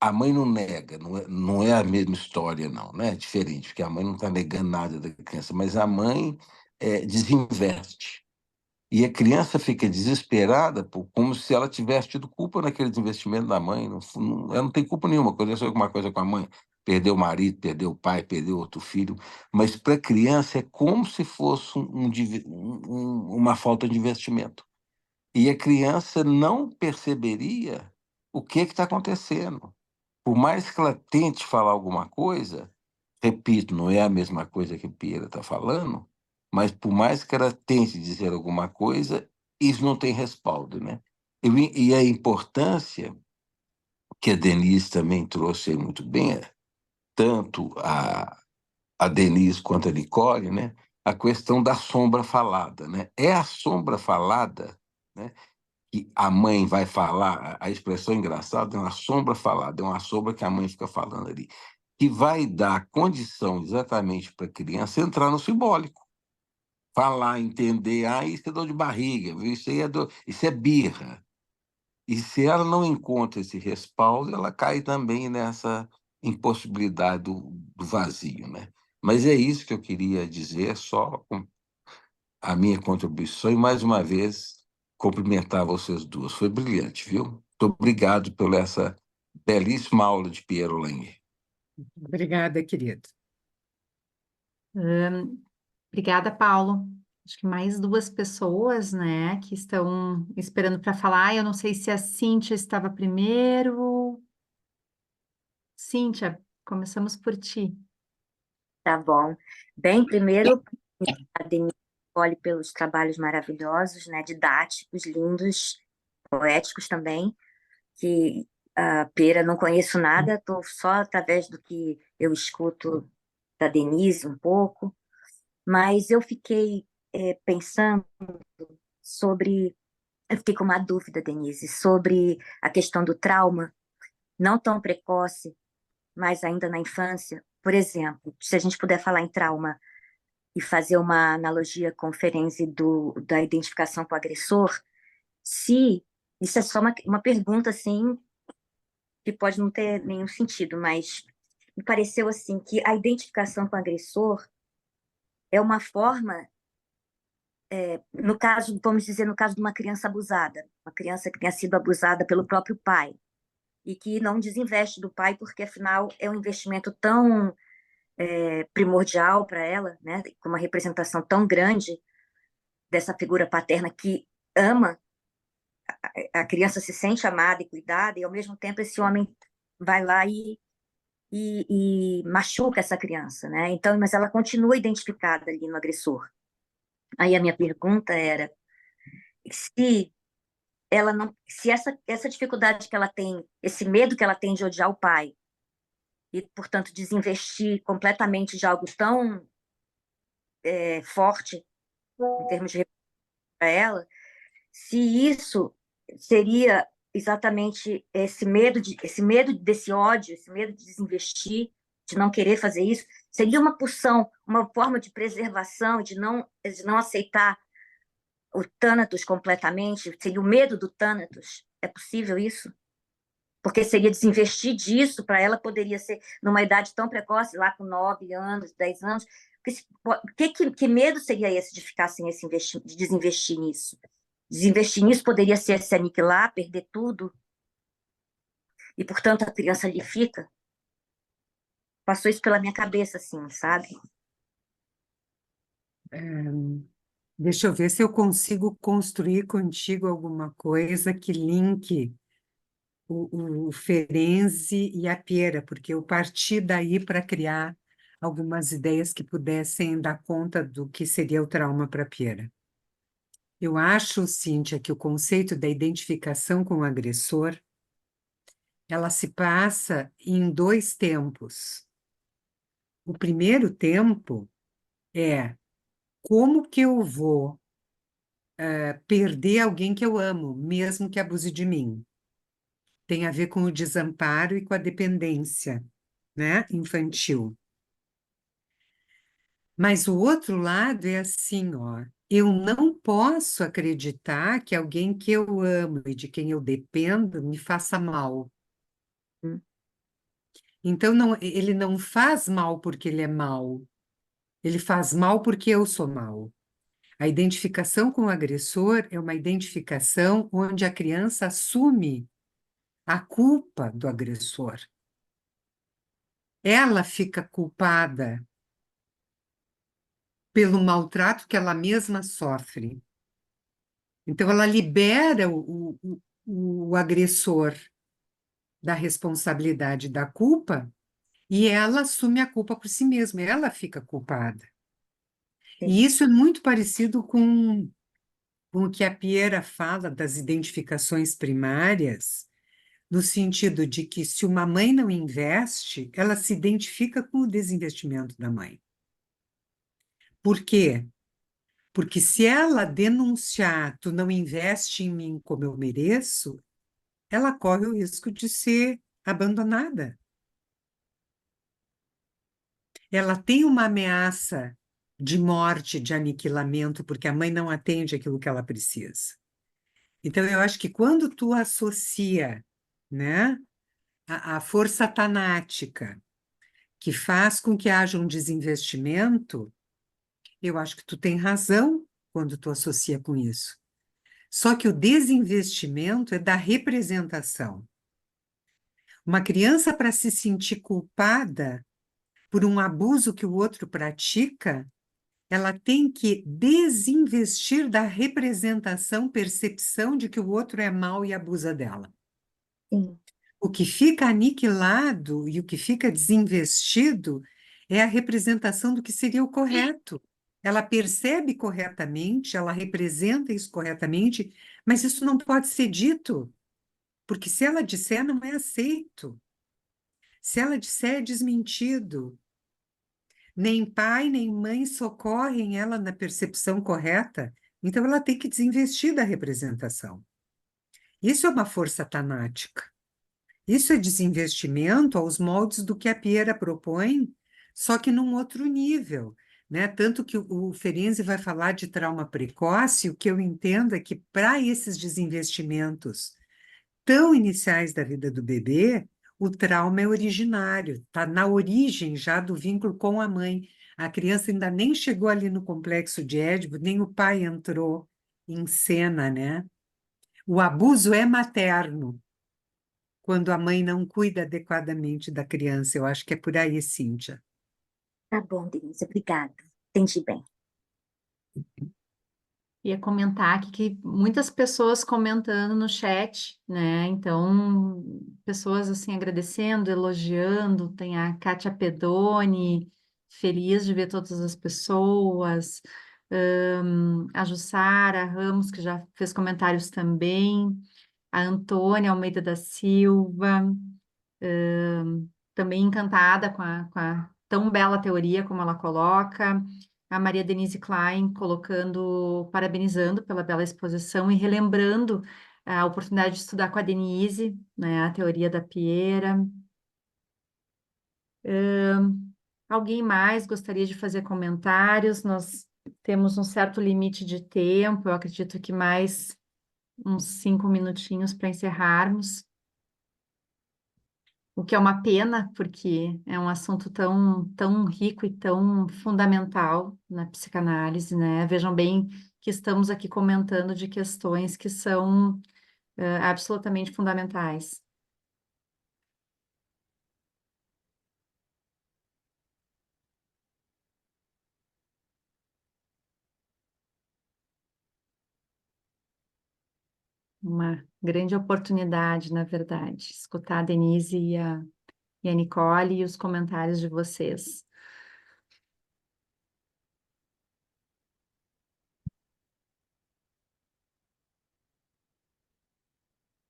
a mãe não nega, não é a mesma história, não, né? É diferente, porque a mãe não está negando nada da criança, mas a mãe desinveste. E a criança fica desesperada, como se ela tivesse tido culpa naquele desinvestimento da mãe. Ela não tem culpa nenhuma, aconteceu alguma coisa com a mãe. Perdeu o marido, perdeu o pai, perdeu outro filho. Mas para a criança é como se fosse uma falta de investimento. E a criança não perceberia o que está acontecendo. Por mais que ela tente falar alguma coisa, repito, não é a mesma coisa que a Pieira está falando, mas por mais que ela tente dizer alguma coisa, isso não tem respaldo, né? E a importância que a Denise também trouxe aí muito bem, tanto a Denise quanto a Nicole, né? A questão da sombra falada, né? É a sombra falada, né? Que a mãe vai falar, a expressão engraçada é uma sombra falada, é uma sombra que a mãe fica falando ali, que vai dar condição exatamente para a criança entrar no simbólico, falar, entender, isso é dor de barriga, viu? Isso é birra. E se ela não encontra esse respaldo, ela cai também nessa impossibilidade do vazio, né? Mas é isso que eu queria dizer, só com a minha contribuição e, mais uma vez, cumprimentar vocês duas. Foi brilhante, viu? Muito obrigado por essa belíssima aula de Piero Langer. Obrigada, querido. Obrigada, Paulo. Acho que mais duas pessoas, né, que estão esperando para falar. Eu não sei se a Cíntia estava primeiro. Cíntia, começamos por ti. Tá bom. Bem, primeiro, a Denise Nicole pelos trabalhos maravilhosos, né, didáticos, lindos, poéticos também, que a Pera não conheço nada, estou só através do que eu escuto da Denise um pouco, mas eu fiquei pensando sobre, eu fiquei com uma dúvida, Denise, sobre a questão do trauma, não tão precoce, mas ainda na infância. Por exemplo, se a gente puder falar em trauma e fazer uma analogia com o Ferenczi da identificação com o agressor, se isso é só uma pergunta assim que pode não ter nenhum sentido, mas me pareceu assim que a identificação com o agressor é uma forma, no caso, vamos dizer, no caso de uma criança abusada, uma criança que tenha sido abusada pelo próprio pai e que não desinveste do pai porque afinal é um investimento tão primordial para ela, né, com uma representação tão grande dessa figura paterna que ama, a criança se sente amada e cuidada, e ao mesmo tempo esse homem vai lá e machuca essa criança, né? Então, mas ela continua identificada ali no agressor. Aí a minha pergunta era se ela não, se essa dificuldade que ela tem, esse medo que ela tem de odiar o pai e, portanto, desinvestir completamente de algo tão forte em termos de para ela, se isso seria exatamente esse medo desse ódio, esse medo de desinvestir, de não querer fazer isso, seria uma pulsão, uma forma de preservação, de não aceitar o Thanatos completamente, seria o medo do Thanatos. É possível isso? Porque seria desinvestir disso, para ela poderia ser numa idade tão precoce, lá com 9 anos, 10 anos. Que medo seria esse de ficar sem esse de desinvestir nisso? Desinvestir nisso poderia ser se aniquilar, perder tudo, e, portanto, a criança ali fica. Passou isso pela minha cabeça, assim, sabe? Deixa eu ver se eu consigo construir contigo alguma coisa que linke o Ferenczi e a Piera, porque eu parti daí para criar algumas ideias que pudessem dar conta do que seria o trauma para a Piera. Eu acho, Cíntia, que o conceito da identificação com o agressor, ela se passa em 2 tempos. O primeiro tempo é como que eu vou perder alguém que eu amo, mesmo que abuse de mim. Tem a ver com o desamparo e com a dependência, né, infantil. Mas o outro lado é assim, ó, eu não posso acreditar que alguém que eu amo e de quem eu dependo me faça mal. Hum. Então, ele não faz mal porque ele é mal, ele faz mal porque eu sou mal. A identificação com o agressor é uma identificação onde a criança assume a culpa do agressor. Ela fica culpada pelo maltrato que ela mesma sofre. Então, ela libera o agressor da responsabilidade da culpa e ela assume a culpa por si mesma, ela fica culpada. Sim. E isso é muito parecido com o que a Piera fala das identificações primárias, no sentido de que se uma mãe não investe, ela se identifica com o desinvestimento da mãe. Por quê? Porque se ela denunciar, tu não investe em mim como eu mereço, ela corre o risco de ser abandonada. Ela tem uma ameaça de morte, de aniquilamento, porque a mãe não atende aquilo que ela precisa. Então, eu acho que quando tu associa, né, a força tanática que faz com que haja um desinvestimento, eu acho que tu tem razão quando tu associa com isso. Só que o desinvestimento é da representação. Uma criança, para se sentir culpada por um abuso que o outro pratica, ela tem que desinvestir da representação, percepção de que o outro é mau e abusa dela. Sim. O que fica aniquilado e o que fica desinvestido é a representação do que seria o correto. Ela percebe corretamente, ela representa isso corretamente, mas isso não pode ser dito, porque se ela disser, não é aceito. Se ela disser, é desmentido. Nem pai, nem mãe socorrem ela na percepção correta, então ela tem que desinvestir da representação. Isso é uma força tanática. Isso é desinvestimento aos moldes do que a Piera propõe, só que num outro nível, né? Tanto que o Ferenczi vai falar de trauma precoce, o que eu entendo é que para esses desinvestimentos tão iniciais da vida do bebê, o trauma é originário, está na origem já do vínculo com a mãe. A criança ainda nem chegou ali no complexo de Édipo, nem o pai entrou em cena, né? O abuso é materno, quando a mãe não cuida adequadamente da criança. Eu acho que é por aí, Cíntia. Tá bom, Denise, obrigada. Entendi bem. Ia comentar aqui que muitas pessoas comentando no chat, né? Então, pessoas assim agradecendo, elogiando. Tem a Kátia Pedoni, feliz de ver todas as pessoas. A Jussara Ramos, que já fez comentários também. A Antônia Almeida da Silva, também encantada com a tão bela teoria como ela coloca. A Maria Denise Klein colocando, parabenizando pela bela exposição e relembrando a oportunidade de estudar com a Denise, né, a teoria da Piera. Alguém mais gostaria de fazer comentários? Nós temos um certo limite de tempo, eu acredito que mais uns 5 minutinhos para encerrarmos. O que é uma pena, porque é um assunto tão rico e tão fundamental na psicanálise, né? Vejam bem que estamos aqui comentando de questões que são absolutamente fundamentais. uma grande oportunidade, na verdade, escutar a Denise e a Nicole e os comentários de vocês.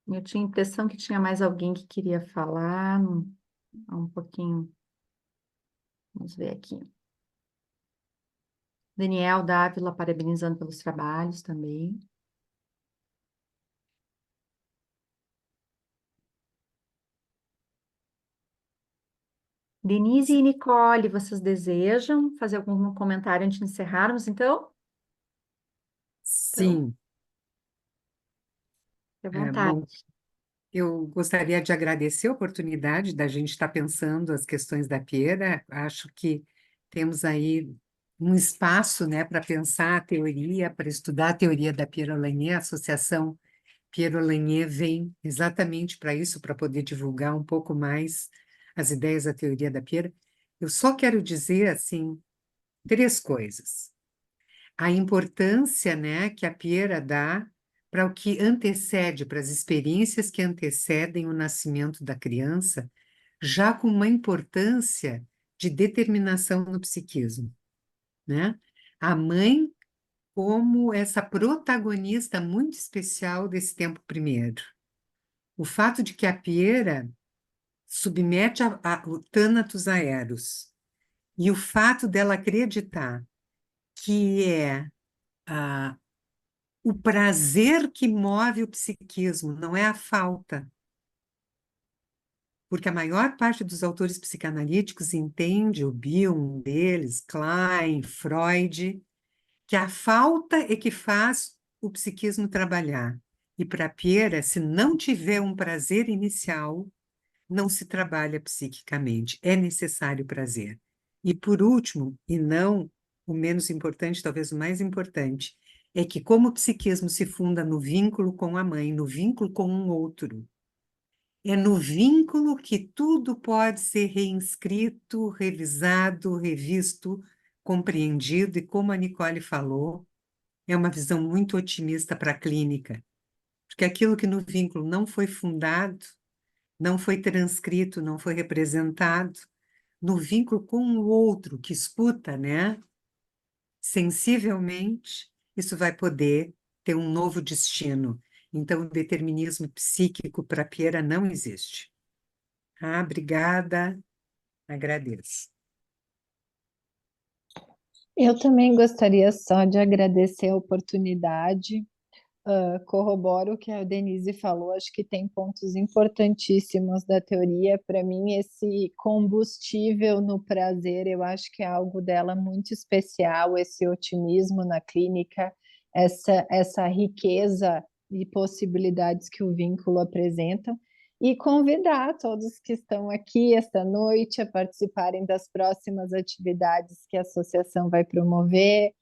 Eu tinha a impressão que tinha mais alguém que queria falar, um pouquinho. Vamos ver aqui. Daniel Dávila, parabenizando pelos trabalhos também. Denise e Nicole, vocês desejam fazer algum comentário antes de encerrarmos, então? Então, Sim, fique à bom, vontade. eu gostaria de agradecer a oportunidade da gente estar pensando as questões da Pieira. Acho que temos aí um espaço, né, para pensar a teoria, para estudar a teoria da Pierre Lanier. A Associação Pierre Lanier vem exatamente para isso, para poder divulgar um pouco mais as ideias da teoria da Pierre. Eu só quero dizer, assim, 3 coisas. A importância, né, que a Pierre dá para o que antecede, para as experiências que antecedem o nascimento da criança, já com uma importância de determinação no psiquismo, né? A mãe como essa protagonista muito especial desse tempo primeiro. O fato de que a Pieira submete o Thanatos a Eros e o fato dela acreditar que é o prazer que move o psiquismo, não é a falta. Porque a maior parte dos autores psicanalíticos entende, o Bion, um deles, Klein, Freud, que a falta é que faz o psiquismo trabalhar. E para Pieira, se não tiver um prazer inicial, não se trabalha psiquicamente, é necessário prazer. E por último, e não o menos importante, talvez o mais importante, é que como o psiquismo se funda no vínculo com a mãe, no vínculo com um outro, é no vínculo que tudo pode ser reinscrito, revisado, revisto, compreendido, e como a Nicole falou, é uma visão muito otimista para a clínica, porque aquilo que no vínculo não foi fundado, não foi transcrito, não foi representado, no vínculo com o outro que escuta, né, sensivelmente, isso vai poder ter um novo destino. Então, o determinismo psíquico para Pieira não existe. Obrigada, agradeço. Eu também gostaria só de agradecer a oportunidade. Corroboro o que a Denise falou, acho que tem pontos importantíssimos da teoria. Para mim, esse combustível no prazer, eu acho que é algo dela muito especial, esse otimismo na clínica, essa riqueza de possibilidades que o vínculo apresenta. E convidar todos que estão aqui esta noite a participarem das próximas atividades que a associação vai promover.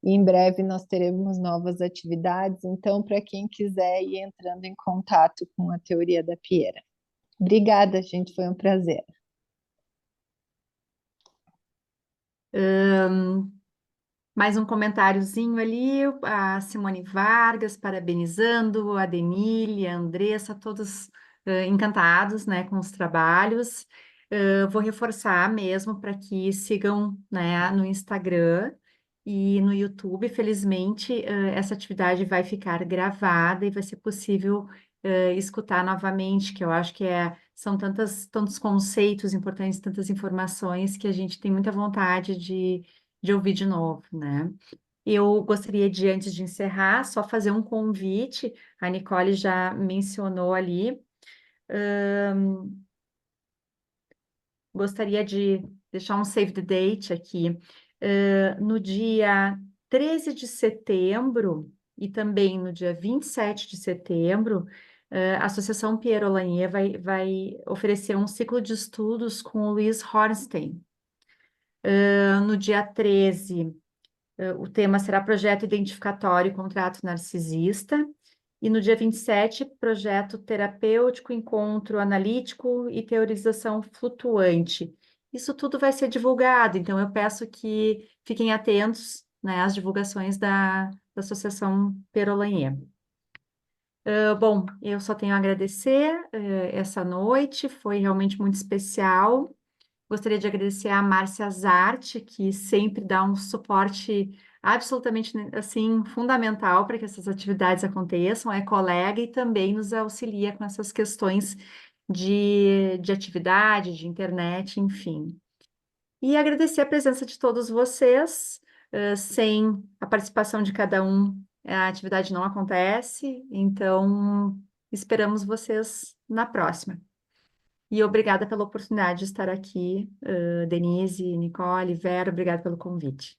Em breve nós teremos novas atividades, então, para quem quiser ir entrando em contato com a teoria da Pieira. Obrigada, gente, foi um prazer. Mais um comentáriozinho ali, a Simone Vargas parabenizando, a Denile, a Andressa, todos encantados, né, com os trabalhos. Vou reforçar mesmo para que sigam, né, no Instagram e no YouTube. Felizmente, essa atividade vai ficar gravada e vai ser possível escutar novamente, que eu acho que são tantos conceitos importantes, tantas informações que a gente tem muita vontade de ouvir de novo, né? Eu gostaria de, antes de encerrar, só fazer um convite, a Nicole já mencionou ali, gostaria de deixar um save the date aqui, no dia 13 de setembro e também no dia 27 de setembro, a Associação Pierre Lanier vai oferecer um ciclo de estudos com o Luiz Hornstein. No dia 13, o tema será Projeto Identificatório e Contrato Narcisista. E no dia 27, Projeto Terapêutico, Encontro Analítico e Teorização Flutuante. Isso tudo vai ser divulgado, então eu peço que fiquem atentos, né, às divulgações da Associação Pierre Lanier. Bom, eu só tenho a agradecer essa noite, foi realmente muito especial. Gostaria de agradecer a Márcia Zarte, que sempre dá um suporte absolutamente, né, assim, fundamental para que essas atividades aconteçam, é colega e também nos auxilia com essas questões de atividade, de internet, enfim. E agradecer a presença de todos vocês. Sem a participação de cada um, a atividade não acontece, então esperamos vocês na próxima. E obrigada pela oportunidade de estar aqui, Denise, Nicole, Vera, obrigada pelo convite.